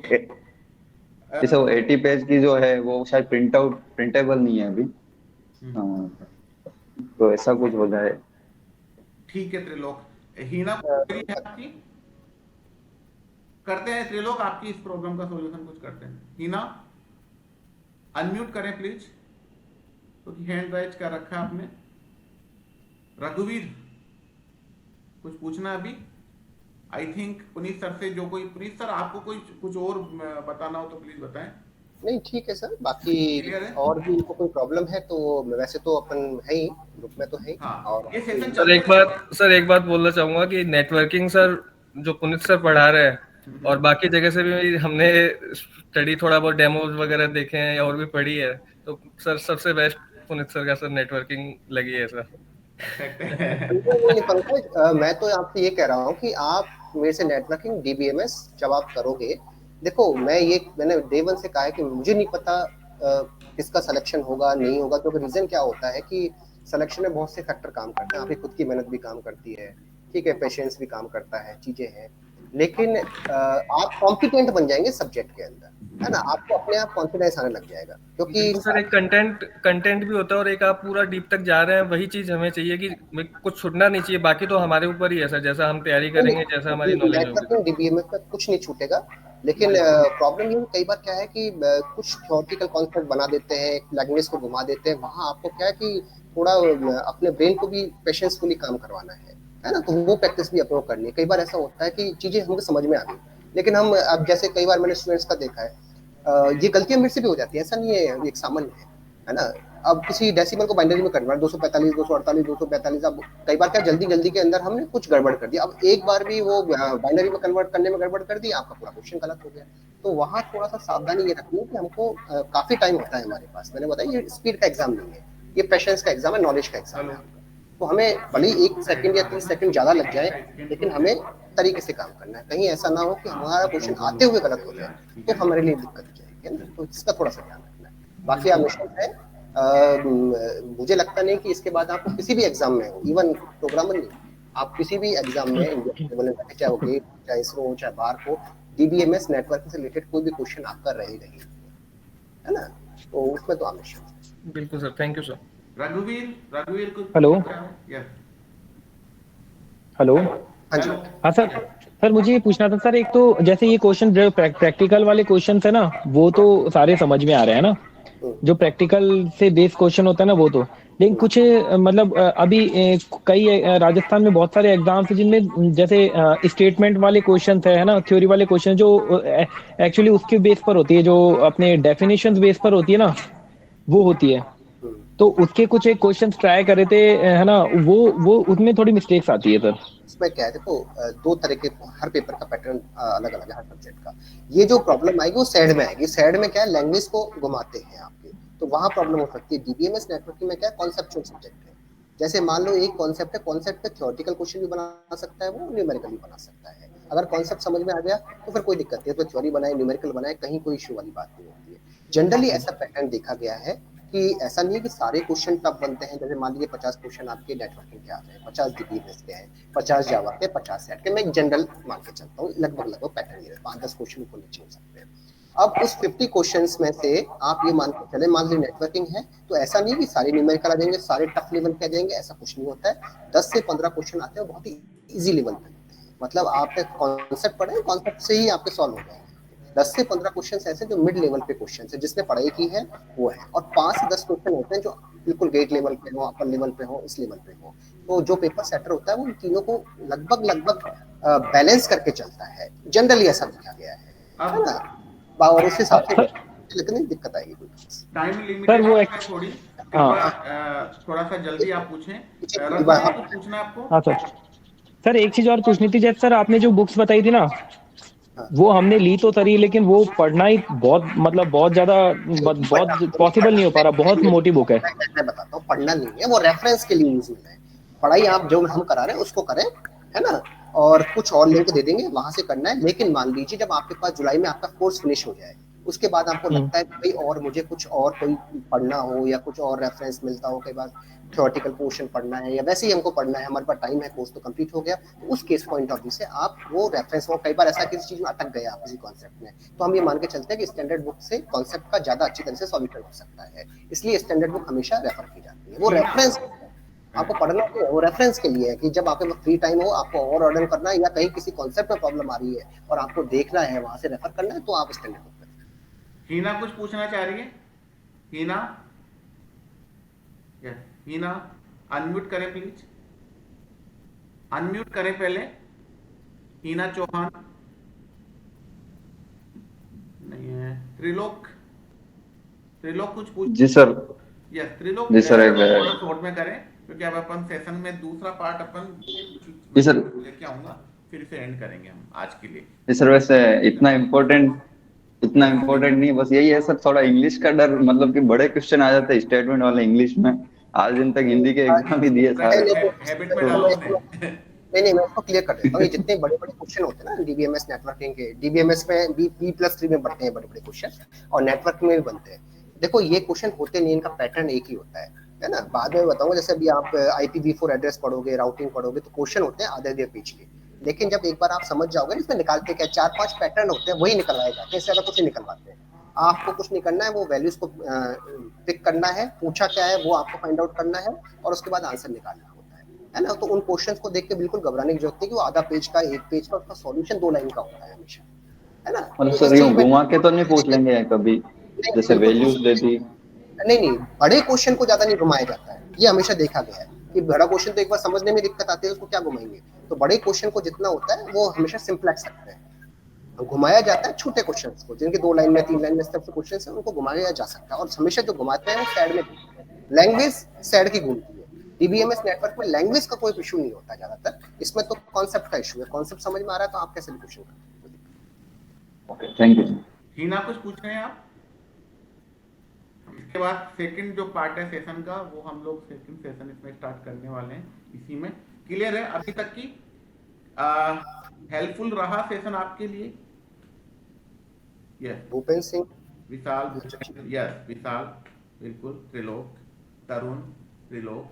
S10: जैसे वो 80 पेज की जो है वो शायद प्रिंटेबल नहीं है अभी, तो ऐसा कुछ हो जाए।
S2: ठीक है त्रिलोक। हीना क्वेरी है आपकी? करते हैं त्रिलोक, आपकी इस प्रॉब्लम का सॉल्यूशन कुछ करते हैं। हीना अनम्यूट करें प्लीज, क्योंकि हैंड राइज कर रखा है आपने। रघुवीर कुछ पूछना अभी? आई थिंक पुनीत सर से, जो कोई पुनीत सर आपको कोई कुछ और बताना हो तो प्लीज बताएं।
S1: नहीं ठीक है सर, बाकी और भी इनको कोई प्रॉब्लम है तो वैसे तो अपन है ही, ग्रुप में तो है ही। और
S2: ये सेशन
S4: सर एक बात बोलना चाहूंगा कि नेटवर्किंग सर जो पुनीत सर पढ़ा रहे हैं, और बाकी जगह से भी हमने स्टडी थोड़ा बहुत डेमोज वगैरह देखे हैं और भी पढ़ी है, तो सर सबसे बेस्ट पुनीत सर का सर नेटवर्किंग लगी है सर।
S1: पंकज, मैं तो आपसे ये कह रहा हूँ कि आप मेरे से नेटवर्किंग डीबीएमएस जब आप करोगे, देखो मैंने डे वन से कहा है कि मुझे नहीं पता किसका सिलेक्शन होगा नहीं होगा, क्योंकि रीजन क्या होता है कि सिलेक्शन में बहुत से फैक्टर काम करते हैं, आपकी खुद की मेहनत भी काम करती है, ठीक है, पेशेंस भी काम करता है, चीजें हैं, लेकिन आप कॉम्पिटेंट बन जाएंगे सब्जेक्ट के अंदर, है ना, आपको अपने आप कॉन्फिडेंस आने लग जाएगा, क्योंकि
S4: सर एक कंटेंट भी होता है, और एक आप पूरा डीप तक जा रहे हैं, वही चीज हमें चाहिए कि कुछ छूटना नहीं चाहिए, बाकी तो हमारे ऊपर ही है सर, जैसा हम तैयारी करेंगे, जैसा हमारी नॉलेज होगी।
S1: नेटवर्किंग डीबीएमएस में कुछ नहीं छूटेगा, लेकिन प्रॉब्लम ये कई बार क्या है कि कुछ थ्योरेटिकल कॉन्सेप्ट बना देते हैं, लैंग्वेज को घुमा देते हैं, वहां आपको क्या है कि थोड़ा अपने ब्रेन को भी पेशेंसफुली काम करवाना है ना, तो वो प्रैक्टिस भी अपने को करनी है। कई बार ऐसा होता है कि चीजें हमको समझ में आ गई, लेकिन हम अब जैसे कई बार मैंने स्टूडेंट्स का देखा है, ये गलतियां मेरे से भी हो जाती है, ऐसा नहीं है, एक सामान्य है ना। अब किसी डेसिमल को बाइनरी में कन्वर्ट 245 248 242, अब कई बार क्या जल्दी के अंदर हमने कुछ गड़बड़ कर दिया, अब एक बार भी वो बाइनरी में कन्वर्ट करने में गड़बड़ कर दी, आपका पूरा क्वेश्चन गलत हो गया। तो वहां थोड़ा सा सावधानी ये रखनी है कि हमको काफी टाइम होता है हमारे पास, मैंने बताया ये स्पीड का एग्जाम नहीं है, ये पेशेंस का एग्जाम है, नॉलेज का एग्जाम है, तो हमें भले 1 सेकंड या 30 सेकंड ज्यादा लग जाए, लेकिन हमें तरीके से काम करना है, कहीं ऐसा ना हो कि हमारा क्वेश्चन आते हुए गलत हो जाए, तो हमारे लिए दिक्कत हो जाएगी, है ना, तो इसका थोड़ा सा ध्यान रखना है। बाकी आप है, मुझे लगता नहीं कि इसके बाद आपको किसी भी एग्जाम में हो, इवन प्रोग्रामर नहीं, आप किसी भी एग्जाम में चाहे वो गेट, चाहे इसरो, चाहे बार हो, डीबीएमएस नेटवर्किंग से रिलेटेड कोई भी क्वेश्चन आपका रहेगा ही, है ना, तो उसमें तो हमेशा।
S4: बिल्कुल सर, थैंक यू सर।
S2: रघुवीर कुछ
S11: हेलो
S2: यस
S11: हेलो।
S1: हाँ जी।
S11: हाँ सर, सर मुझे ये पूछना था सर, एक तो जैसे ये क्वेश्चन जो प्रैक्टिकल वाले क्वेश्चन है ना, वो तो सारे समझ में आ रहे हैं ना, जो प्रैक्टिकल से बेस क्वेश्चन होता है ना वो तो, लेकिन कुछ मतलब अभी कई राजस्थान में बहुत सारे एग्जाम्स हैं जिनमें जैसे स्टेटमेंट वाले क्वेश्चन है ना, थ्योरी वाले क्वेश्चन जो एक्चुअली उसके बेस पर होती है, जो अपने डेफिनेशन बेस पर होती है ना, वो होती है। तो उसके कुछ एक क्वेश्चन ट्राई करे थे है ना, वो उसमें थोड़ी मिस्टेक्स आती है सर।
S1: इसमें क्या है, देखो दो तरह के, हर पेपर का पैटर्न अलग अलग है हर सब्जेक्ट का। ये जो प्रॉब्लम आएगी वो सैड में आएगी। सैड में क्या है, लैंग्वेज को घुमाते हैं आपके, तो वहां प्रॉब्लम हो सकती है। डीबीएमएस नेटवर्किंग में क्या है, कॉन्सेप्चुअल सब्जेक्ट है। जैसे मान लो एक कॉन्सेप्ट है, कॉन्सेप्ट पे थ्योरेटिकल क्वेश्चन भी बना सकता है, वो न्यूमेरिकल भी बना सकता है। अगर कॉन्सेप्ट समझ में आ गया तो फिर कोई दिक्कत नहीं है, तो थ्योरी बनाए न्यूमेरिकल बनाए, कहीं कोई इशू वाली बात नहीं होती है। जनरली ऐसा पैटर्न देखा गया है कि ऐसा नहीं है कि सारे क्वेश्चन टफ बनते हैं। जैसे मान लीजिए 50 क्वेश्चन आपके नेटवर्किंग के आ रहे हैं, 50 डीबीएमएस के हैं, 50 जावा के, 50 सेट के। मैं एक जनरल मान के चलता हूँ, लगभग पैटर्न ये 5-10 क्वेश्चन ऊपर नीचे हो सकते हैं। अब उस 50 क्वेश्चंस में से आप ये मान के चले, मान लीजिए नेटवर्किंग है, तो ऐसा नहीं कि सारे न्यूमेरिकल आ जाएंगे, सारे टफ लेवल के आ जाएंगे, ऐसा कुछ नहीं होता है। 10 से 15 क्वेश्चन आते हैं, बहुत ही इजी लेवल पे होते हैं। मतलब आपने कॉन्सेप्ट पढ़े, कॉन्सेप्ट से ही आपके सॉल्व हो जाएंगे। 10 से 15 क्वेश्चन ऐसे जो मिड लेवल पे क्वेश्चन है, जिसने पढ़ाई की है वो है। और 5 से 10 क्वेश्चन होते हैं जो बिल्कुल गेट लेवल पे हो, अपर लेवल पे हो, इस लेवल पे हो। तो जो पेपर सेटर होता है वो इन तीनों को लगभग बैलेंस करके चलता है। जनरली ऐसा देखा गया है ना, और उस हिसाब से लेकिन दिक्कत आएगी कोई।
S2: टाइम
S11: सर
S2: लिमिटेड
S11: वो
S2: है थोड़ी, थोड़ा सा जल्दी आप पूछें। रघुवीर कुछ पूछना है आपको?
S11: हाँ सर, सर एक चीज और पूछनी थी। जैसे सर आपने जो बुक्स बताई थी ना, वो हमने ली तो सही, लेकिन वो पढ़ना ही बहुत मतलब बहुत ज्यादा बहुत पॉसिबल नहीं हो पा रहा, बहुत मोटी बुक है।
S1: मैं बताता हूँ, पढ़ना नहीं है, वो रेफरेंस के लिए यूज होता है। पढ़ाई आप जो हम करा रहे हैं उसको करें, है ना, और कुछ और लिंक दे देंगे, वहां से करना है। लेकिन मान लीजिए जब आपके पास जुलाई में आपका कोर्स फिनिश हो जाए, उसके बाद आपको लगता है कि भाई और मुझे कुछ और कोई पढ़ना हो या कुछ और रेफरेंस मिलता हो, कई बार थ्योरेटिकल पोर्शन पढ़ना है या वैसे ही हमको पढ़ना है, हमारे पास टाइम है, कोर्स तो कंप्लीट हो गया, तो उस केस पॉइंट ऑफ व्यू से आप वो रेफरेंस, वो कई बार ऐसा किसी चीज में अटक गया आप किसी कॉन्सेप्ट में, तो हम ये मान के चलते हैं कि स्टैंडर्ड बुक से कॉन्सेप्ट का ज्यादा अच्छी तरह से सॉल्यूशन हो सकता है। इसलिए स्टैंडर्ड बुक हमेशा रेफर की जाती है। वो रेफरेंस आपको पढ़ना है, वो रेफरेंस के लिए है कि जब आपके फ्री टाइम हो, आपको और ऑर्डर करना है या कहीं किसी कॉन्सेप्ट में प्रॉब्लम आ रही है और आपको देखना है, वहां से रेफर करना है, तो आप स्टैंडर्ड बुक करें।
S2: हीना कुछ पूछना चाह रही है? हीना, हीना अनम्यूट करें प्लीज, अनम्यूट करें पहले। हीना चौहान नहीं है। त्रिलोक, त्रिलोक कुछ पूछ?
S10: जी सर।
S2: यस त्रिलोक,
S10: जी सर,
S2: थोड़ा शॉर्ट में करें क्योंकि अब अपन सेशन में दूसरा पार्ट अपन
S10: जी सर
S2: लेके आऊंगा, फिर से एंड करेंगे हम आज के लिए।
S10: जी सर, वैसे इतना इम्पोर्टेंट नहीं, बस यही है सर, थोड़ा इंग्लिश का डर, मतलब कि बड़े क्वेश्चन आ जाते हैं स्टेटमेंट वाले इंग्लिश में। आज दिन तक हिंदी के एग्जाम ही दिए सारे।
S2: हैबिट में डालो उन्हें।
S1: नहीं, मैं उसको क्लियर कर देता हूँ। ये जितने बड़े-बड़े क्वेश्चन होते हैं ना डीबीएमएस नेटवर्किंग के, डीबीएमएस में B+3 में बढ़ते हैं बड़े-बड़े क्वेश्चन, और नेटवर्किंग में भी बनते हैं। देखो ये क्वेश्चन होते नहीं, इनका पैटर्न एक ही होता है ना। बाद में बताऊंगा, जैसे अभी आप IPv4 एड्रेस पढ़ोगे, राउटिंग पढ़ोगे, तो क्वेश्चन होते हैं आधे पेज के। लेकिन जब एक बार आप समझ जाओगे, इसमें निकालते क्या 4-5 पैटर्न होते हैं, वही निकलवाए जाते हैं, इससे ज्यादा कुछ नहीं निकलवाते हैं। आपको कुछ नहीं करना है, वो वैल्यूज को पिक करना है, पूछा क्या है वो आपको फाइंड आउट करना है, और उसके बाद आंसर निकालना है ना। तो उन क्वेश्चंस को देख के बिल्कुल घबराने की जरूरत नहीं कि वो आधा पेज का, एक पेज का, उसका सॉल्यूशन 2 लाइन का होता है हमेशा, है ना।
S10: मतलब सर यूं घुमा के तो नहीं पूछ लेंगे कभी, जैसे वैल्यूज दे दी?
S1: नहीं, बड़े क्वेश्चन को ज्यादा नहीं घुमाया जाता है, ये हमेशा देखा गया है कि बड़ा क्वेश्चन तो एक बार समझने में दिक्कत आती है, उसको क्या घुमाएंगे। तो बड़े क्वेश्चन को जितना होता है वो हमेशा सिंप्लेक्स रखते हैं। घुमाया जाता है छोटे क्वेश्चंस को, जिनके 2 लाइन में 3 लाइन में इस तरह से क्वेश्चंस हैं, उनको घुमाया जा सकता है। और हमेशा जो घुमाते हैं वो सैड में लैंग्वेज सैड की घूमती है। डीबीएमएस नेटवर्क में लैंग्वेज का कोई इशू नहीं होता ज्यादातर, इसमें तो कॉन्सेप्ट का इशू है। कॉन्सेप्ट समझ में आ रहा है तो आप कैसे भी क्वेश्चन करते हैं।
S10: Okay, thank you.
S2: हीना कुछ पूछ रहे हैं आप? इसके बाद सेकंड जो पार्ट है सेशन का, वो हम लोग सेकंड सेशन इसमें स्टार्ट करने वाले हैं। इसी में क्लियर है अभी तक की? हेल्पफुल रहा सेशन आपके लिए? यस
S1: भूपेंद्र सिंह,
S2: विशाल, यस विशाल, बिल्कुल, त्रिलोक, तरुण, त्रिलोक,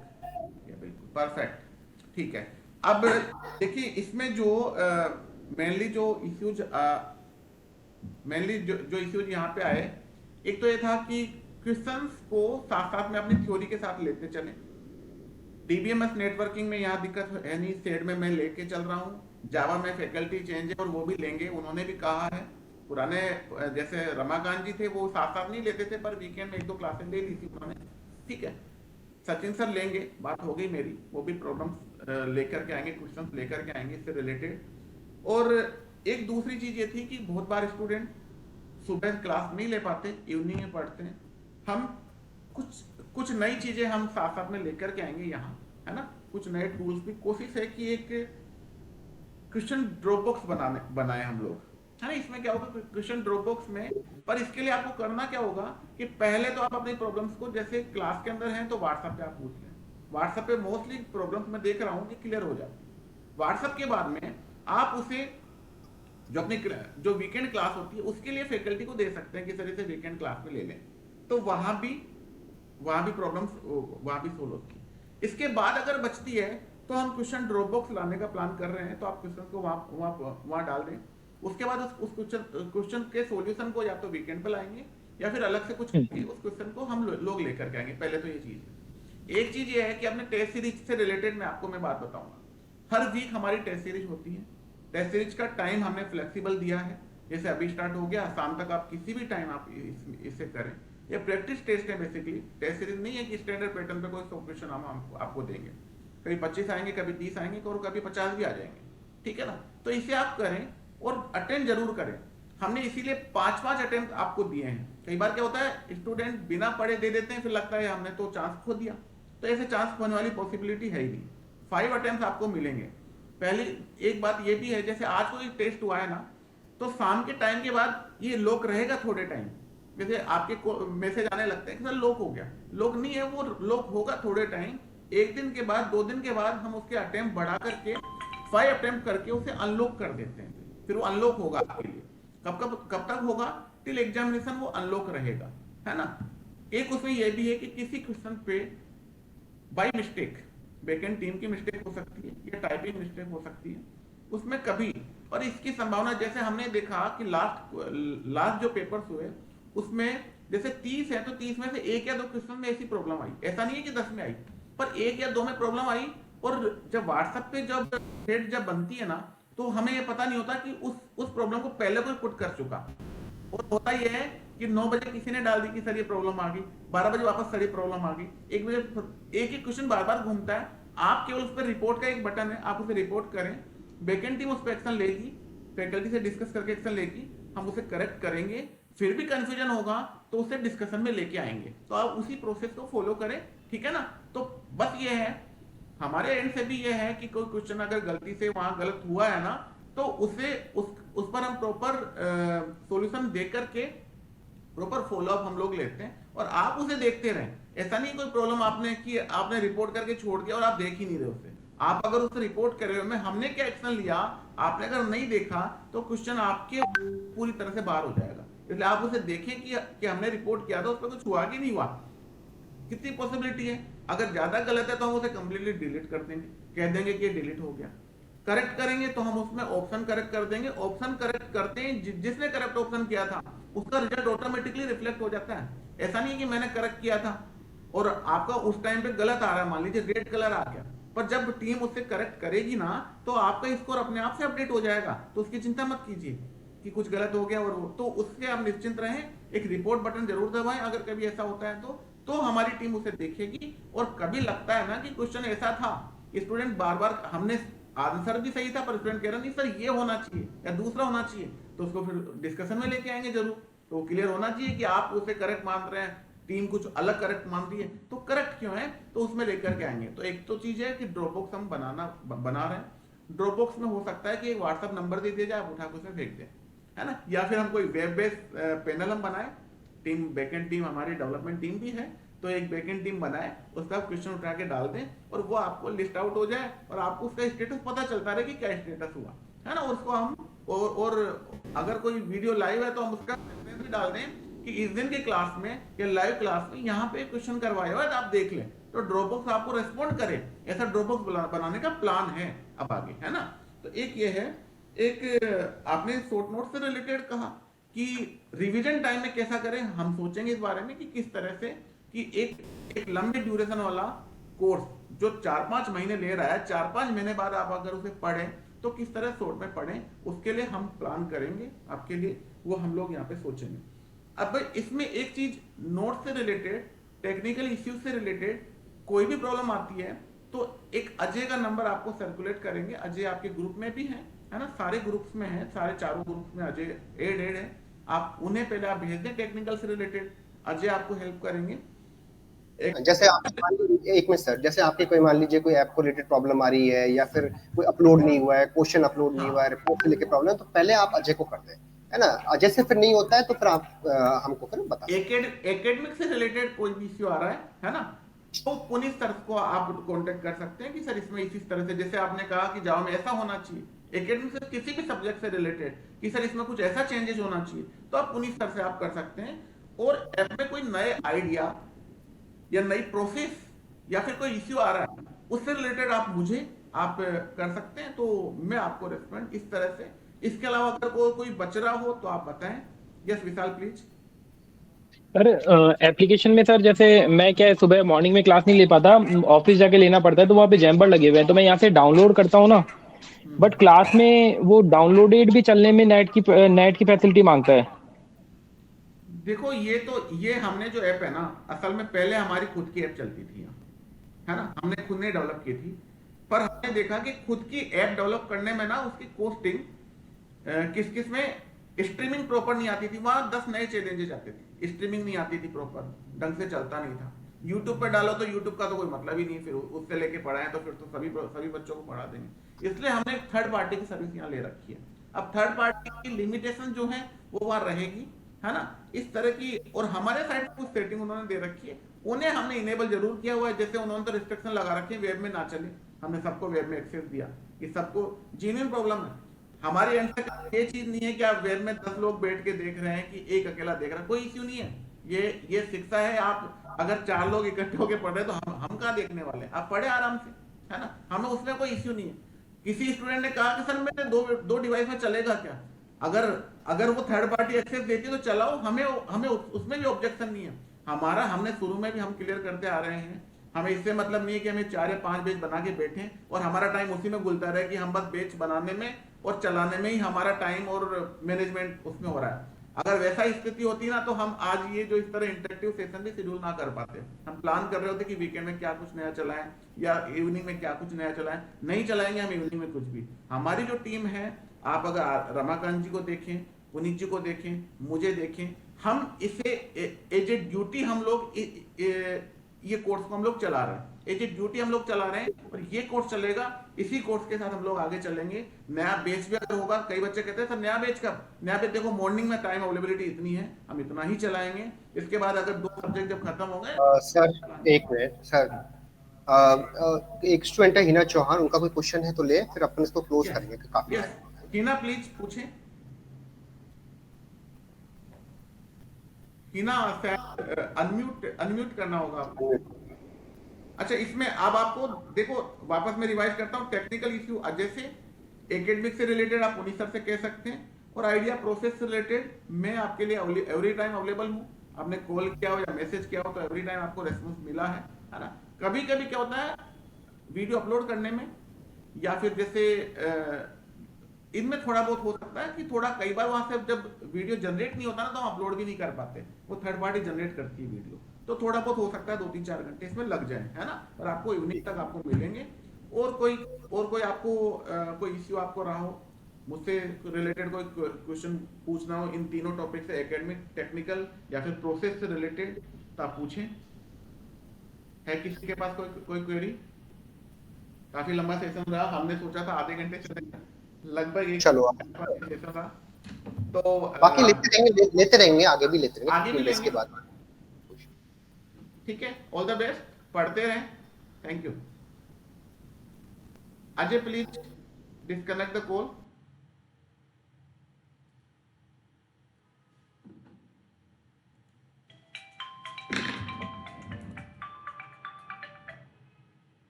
S2: या बिल्कुल परफेक्ट, ठीक है। अब देखिए इसमें जो मेनली जो इश्यूज यहाँ पे आए, एक तो ये था कि क्वेश्चंस को साथ साथ में अपनी थ्योरी के साथ लेते चलें। डीबीएमएस नेटवर्किंग में यहाँ दिक्कत है नहीं, सेड में मैं लेके चल रहा हूँ। जावा में फैकल्टी चेंज है और वो भी लेंगे, उन्होंने भी कहा है। पुराने जैसे रमाकांत जी थे वो साथ साथ नहीं लेते थे, पर वीकेंड में 1-2 क्लासेस ले ली थी उन्होंने, ठीक है। सचिन सर लेंगे, बात हो गई मेरी, वो भी प्रॉब्लम्स लेकर के आएंगे, क्वेश्चंस लेकर के आएंगे इससे रिलेटेड। और एक दूसरी चीज ये थी कि बहुत बार स्टूडेंट सुबह क्लास नहीं ले पाते, इवनिंग में पढ़ते हैं। हम कुछ नई चीजें हम साथ साथ में लेकर के आएंगे यहाँ, है ना। कुछ नए टूल्स भी, कोशिश है कि एक क्वेश्चन ड्रॉप बॉक्स बनाए हम लोग, है ना। इसमें क्या होगा क्वेश्चन ड्रॉप बॉक्स में, पर इसके लिए आपको करना क्या होगा कि पहले तो आप अपनी प्रॉब्लम्स को, जैसे क्लास के अंदर हैं तो व्हाट्सएप पे आप पूछ लें। व्हाट्सएप पे मोस्टली प्रॉब्लम्स मैं देख रहा हूँ कि क्लियर हो जाती। व्हाट्सएप के बाद में आप उसे जो अपनी जो वीकेंड क्लास होती है उसके लिए फैकल्टी को दे सकते हैं कि सर इसे वीकेंड क्लास में ले लें, तो वहां भी प्रॉब्लम्स वहां भी सोल्व होती है। इसके बाद अगर बचती है तो हम क्वेश्चन ड्रॉप बॉक्स लाने का प्लान कर रहे हैं, तो आप क्वेश्चन को वहां डाल दें। उसके बाद उस क्वेश्चन के सॉल्यूशन को या तो वीकेंड पे लाएंगे या फिर अलग से कुछ उस क्वेश्चन को हम लोग लेकर के आएंगे। पहले तो ये चीज है। एक चीज ये है कि अपने टेस्ट सीरीज से रिलेटेड मैं आपको बात बताऊंगा। हर वीक हमारी टेस्ट सीरीज होती है। टेस्ट सीरीज का टाइम हमने फ्लेक्सिबल दिया है, जैसे अभी स्टार्ट हो गया, शाम तक आप किसी भी टाइम आप इसे करें। ये प्रैक्टिस टेस्ट है बेसिकली, टेस्ट सीरीज नहीं है कि स्टैंडर्ड पैटर्न पे कोई क्वेश्चन हम आपको देंगे। कभी 25 आएंगे, कभी 30 आएंगे और कभी 50 भी आ जाएंगे, ठीक है ना। तो इसे आप करें और अटेम्प्ट जरूर करें। हमने इसीलिए 5-5 अटेम्प्ट आपको दिए हैं। कई बार क्या होता है स्टूडेंट बिना पढ़े दे देते हैं, फिर लगता है हमने तो चांस खो दिया, तो ऐसे चांस खोने वाली पॉसिबिलिटी है ही नहीं। 5 अटेम्प्ट आपको मिलेंगे। पहली एक बात ये भी है, जैसे आज कोई टेस्ट हुआ है ना, तो शाम के टाइम के बाद ये लॉक रहेगा थोड़े टाइम। जैसे आपके मैसेज आने लगते हैं कि सर लॉक हो गया, लॉक नहीं है, वो लॉक होगा थोड़े टाइम। 1 दिन के बाद, 2 दिन के बाद हम उसके अटेम्प्ट बढ़ा करके 5 अटेम्प्ट करके उसे अनलॉक कर देते हैं। फिर वो अनलॉक होगा आपके लिए। कब तक होगा? टिल एग्जामिनेशन वो अनलॉक रहेगा, है ना। एक उसमें यह भी है कि किसी क्वेश्चन पे बाय मिस्टेक बैकएंड टीम की मिस्टेक हो सकती है या टाइपिंग मिस्टेक हो सकती है उसमें कभी, और इसकी संभावना जैसे हमने देखा कि लास्ट जो पेपर्स हुए उसमें जैसे 30 है तो 30 में से 1 या 2 क्वेश्चन में ऐसी प्रॉब्लम आई। ऐसा नहीं है कि 10 में आई, पर 1 या 2 में प्रॉब्लम आई। और जब व्हाट्सएप पे जब थ्रेड जब बनती है ना, तो हमें ये पता नहीं होता कि उस प्रॉब्लम को पहले कोई पुट कर चुका। और होता ये है कि 9 बजे किसी ने डाल दी कि सर ये प्रॉब्लम आ गई, 12 बजे वापस सर ये प्रॉब्लम आ गई, 1 बजे एक ही क्वेश्चन बार बार घूमता है। आप केवल उस पर रिपोर्ट का एक बटन है, आप उसे रिपोर्ट करें, बैकएंड टीम उस पर एक्शन लेगी, फैकल्टी से डिस्कस करके एक्शन लेगी, हम उसे करेक्ट करेंगे। फिर भी कंफ्यूजन होगा तो उसे डिस्कशन में लेके आएंगे। तो आप उसी प्रोसेस को फॉलो करें, ठीक है ना। तो बस ये है, हमारे एंड से भी ये है कि कोई क्वेश्चन अगर गलती से वहां गलत हुआ है ना, तो उसे उस पर हम प्रॉपर सॉल्यूशन दे करके प्रॉपर फॉलोअप हम लोग लेते हैं और आप उसे देखते रहें। ऐसा नहीं कोई प्रॉब्लम आपने रिपोर्ट करके छोड़ दिया और आप देख ही नहीं रहे उसे। आप अगर उसे रिपोर्ट कर रहे हो, मैं हमने क्या एक्शन लिया, आपने अगर नहीं देखा तो क्वेश्चन आपके पूरी तरह से बाहर हो जाएगा। इसलिए आप उसे देखें कि हमने रिपोर्ट किया था, उस पर कुछ हुआ कि नहीं हुआ, कितनी पॉसिबिलिटी है। अगर ज्यादा गलत है तो हम उसे कंप्लीटली डिलीट कर देंगे, कह देंगे कि ये डिलीट हो गया। करेक्ट करेंगे तो हम उसमें ऑप्शन करेक्ट कर देंगे। ऑप्शन करेक्ट करते हैं, जिसने करेक्ट ऑप्शन किया था उसका रिजल्ट ऑटोमेटिकली रिफ्लेक्ट हो जाता है। ऐसा नहीं कि मैंने करेक्ट किया था और आपका उस टाइम पे गलत आ रहा है, मान लीजिए रेड कलर आ गया, पर जब टीम उससे करेक्ट करेगी ना तो आपका स्कोर अपने आप से अपडेट हो जाएगा। तो उसकी चिंता मत कीजिए कि कुछ गलत हो गया, और तो उससे आप निश्चिंत रहें। एक रिपोर्ट बटन जरूर दबाएं अगर कभी ऐसा होता है तो हमारी टीम उसे देखेगी। और कभी लगता है ना कि क्वेश्चन ऐसा था, स्टूडेंट बार बार हमने आंसर भी सही था पर स्टूडेंट कह रहा नहीं सर ये होना चाहिए या दूसरा होना चाहिए, तो उसको फिर डिस्कशन में लेके आएंगे जरूर। तो क्लियर होना चाहिए कि आप उसे करेक्ट मान रहे हैं, टीम कुछ अलग करेक्ट मान रही है, तो करेक्ट क्यों है, तो उसमें लेकर के आएंगे। तो एक तो चीज है कि ड्रॉप बॉक्स हम बना रहे हैं। ड्रॉप बॉक्स में हो सकता है कि एक व्हाट्सएप नंबर दे दिया जाए, आप उठा के उसमें फेंक दें, है ना। या फिर हम कोई वेब बेस्ड पैनल हम बनाए, टीम बैकएंड टीम हमारी डेवलपमेंट टीम भी है, तो एक बैकएंड टीम बनाए, उसका क्वेश्चन उठा के डाल दें और वो आपको लिस्ट आउट हो जाए और आपको उसका स्टेटस पता चलता रहे कि क्या स्टेटस हुआ, है ना। उसको हम और अगर कोई वीडियो लाइव है तो हम उसका भी डाल दें कि इस दिन के क्लास में या लाइव क्लास में यहाँ पे क्वेश्चन करवाया हुआ है, आप देख लें, तो ड्रॉप बॉक्स आपको रेस्पॉन्ड करे। ऐसा ड्रॉप बॉक्स बनाने का प्लान है अब आगे, है ना। तो एक ये है। एक आपने शॉर्ट नोट से रिलेटेड कहा कि रिवीजन टाइम में कैसा करें, हम सोचेंगे इस बारे में कि किस तरह से कि एक लंबे ड्यूरेशन वाला कोर्स जो 4-5 महीने ले रहा है, 4-5 महीने बाद आप अगर उसे पढ़ें तो किस तरह शॉर्ट में पढ़ें, उसके लिए हम प्लान करेंगे आपके लिए, वो हम लोग यहाँ पे सोचेंगे। अब इसमें एक चीज, नोट से रिलेटेड, टेक्निकल इश्यूज से रिलेटेड कोई भी प्रॉब्लम आती है तो एक अजय का नंबर आपको सर्कुलेट करेंगे। अजय आपके ग्रुप में भी है ना, सारे ग्रुप्स में है, सारे चारों ग्रुप्स में अजय एड है। आप उन्हें पहले आप भेज दें टेक्निकल से रिलेटेड, अजय आपको हेल्प करेंगे।
S1: जैसे आप एक मिनट सर, जैसे आपके कोई मान लीजिए कोई ऐप को रिलेटेड प्रॉब्लम आ रही है या फिर कोई अपलोड नहीं हुआ है, क्वेश्चन अपलोड नहीं हुआ है, रिपोर्ट से लेके प्रॉब्लम है, तो पहले आप अजय को कर दें, है ना। अजय से फिर नहीं होता है तो फिर आप हमको फिर बता।
S2: एकेडमिक से रिलेटेड कोई भी इश्यू आ रहा है ना, तो पुनीत सर को आप कांटेक्ट कर सकते हैं कि सर इसमें इसी तरह से, जैसे आपने कहा कि जावा में ऐसा होना चाहिए, एकेडमिक से किसी भी सब्जेक्ट से रिलेटेड कि सर इसमें कुछ ऐसा चेंजेस होना चाहिए, तो आप पुनीत सर से आप कर सकते हैं। और ऐप में कोई नए आइडिया या नई प्रोसेस या फिर कोई इश्यू आ रहा है उससे रिलेटेड आप मुझे आप कर सकते हैं, तो मैं आपको रेस्पॉन्ड इस तरह से। इसके अलावा अगर कोई बच रहा हो तो आप बताएं। Yes Vishal please.
S11: Sir application में सर जैसे मैं क्या है, सुबह मॉर्निंग में क्लास नहीं ले पाता, ऑफिस जाके लेना पड़ता है, तो वहाँ पे जैम्पर लगे हुए हैं, तो मैं यहाँ से डाउनलोड करता हूँ ना, बट क्लास में वो डाउनलोडेड भी चलने में नेट की फैसिलिटी मांगता है।
S2: देखो ये हमने जो ऐप है ना, असल में पहले हमारी खुद की ऐप चलती थी, है ना, हमने खुद ने डेवलप की थी, पर हमने देखा कि खुद की ऐप डेवलप करने में ना उसकी कोस्टिंग किस में स्ट्रीमिंग प्रॉपर नहीं आती थी, वहां 10 नए चैलेंजेस आते थे, स्ट्रीमिंग नहीं आती थी प्रॉपर, ढंग से चलता नहीं था। यूट्यूब पे डालो तो यूट्यूब का तो कोई मतलब ही नहीं, फिर उससे लेके पढ़ाएं तो फिर तो सभी बच्चों को पढ़ा देंगे, इसलिए हमने थर्ड पार्टी की सर्विस यहाँ ले रखी है। अब थर्ड पार्टी की लिमिटेशन जो है वो वहां रहेगी, है ना, इस तरह की। और हमारे साइड कुछ सेटिंग उन्होंने दे रखी है, उन्हें हमने इनेबल जरूर किया हुआ है। जैसे उन्होंने तो रिस्ट्रिक्शन लगा रखे हैं वेब में ना चले, हमने सबको वेब में एक्सेस दिया कि सबको जेन्युइन प्रॉब्लम है। हमारी एंड से ये चीज नहीं है कि आप वेब में 10 लोग बैठ के देख रहे हैं कि एक अकेला देख रहा है, कोई इश्यू नहीं है। ये शिक्षा है, आप अगर 4 लोग इकट्ठे होकर पढ़ रहे हैं तो हम कहाँ देखने वाले, आप पढ़े आराम से, है ना, हमें उसमें कोई इश्यू नहीं है। किसी स्टूडेंट ने कहा कि सर मेरे दो डिवाइस में चलेगा क्या, अगर वो थर्ड पार्टी एक्सेस देती है तो चलाओ, हमें उसमें भी ऑब्जेक्शन नहीं है। हमने शुरू में भी हम क्लियर करते आ रहे हैं, हमें इससे मतलब नहीं है कि हमें 4 या 5 बैच बना के बैठे और हमारा टाइम उसी में गुलता रहे कि हम बस बैच बनाने में और चलाने में ही हमारा टाइम और मैनेजमेंट उसमें हो रहा है। अगर वैसा स्थिति होती ना तो हम आज ये जो इस तरह इंटरेक्टिव सेशन भी शेड्यूल ना कर पाते। हम प्लान कर रहे होते कि वीकेंड में क्या कुछ नया चलाएं या इवनिंग में क्या कुछ नया चलाएं, नहीं चलाएंगे हम इवनिंग में कुछ भी। हमारी जो टीम है, आप अगर रमाकांत जी को देखें, पुनीत जी को देखें, मुझे देखें, हम इसे एज ए ड्यूटी हम लोग ये कोर्स को हम लोग चला रहे हैं, एज ए ड्यूटी हम लोग चला रहे हैं और ये कोर्स चलेगा, इसी कोर्स के साथ हम लोग आगे चलेंगे। नया बैच भी अगर होगा, कई बच्चे कहते हैं सर नया बैच कब, नया बैच देखो मॉर्निंग में टाइम अवेलेबिलिटी इतनी है, हम इतना ही चलाएंगे। इसके बाद अगर 2 सब्जेक्ट जब खत्म हो गए
S1: सर एक मिनट सर, एक स्टूडेंट है हिना चौहान, उनका कोई क्वेश्चन है तो ले, फिर अपन इसको क्लोज करेंगे। काफी
S2: हिना प्लीज पूछें। हिना अनम्यूट करना होगा आपको। अच्छा, इसमें अब आपको देखो वापस मैं रिवाइज करता हूँ। टेक्निकल इश्यू अजय से, एकेडमिक से रिलेटेड आप पुनीत सर से कह सकते हैं, और आइडिया प्रोसेस से रिलेटेड मैं आपके लिए एवरी टाइम अवेलेबल हूँ। आपने कॉल किया हो या मैसेज किया हो तो एवरी टाइम आपको रेस्पॉन्स मिला है ना। कभी कभी क्या होता है वीडियो अपलोड करने में या फिर जैसे इनमें थोड़ा बहुत हो सकता है कि थोड़ा कई बार वहां से जब वीडियो जनरेट नहीं होता ना तो हम अपलोड भी नहीं कर पाते, वो थर्ड पार्टी जनरेट करती है वीडियो, तो थोड़ा बहुत हो सकता है 2-3-4 घंटे इसमें लग जाए, है ना। पर आपको इवनिंग तक आपको मिलेंगे। और कोई आपको कोई इश्यू आपको रहा हो, मुझसे रिलेटेड कोई क्वेश्चन पूछना हो इन तीनों टॉपिक से, एकेडमिक, टेक्निकल या फिर प्रोसेस से रिलेटेड, तो आप पूछें। है किसी के पास कोई क्वेरी? काफी लंबा सेशन रहा, हमने सोचा था आधे घंटे चलेगा, लगभग एक सेशन था। तो
S1: बाकी लेते रहेंगे आगे भी लेते रहेंगे इसके बाद।
S2: ठीक है, ऑल द बेस्ट, पढ़ते रहें। Thank you. Ajay please disconnect the call.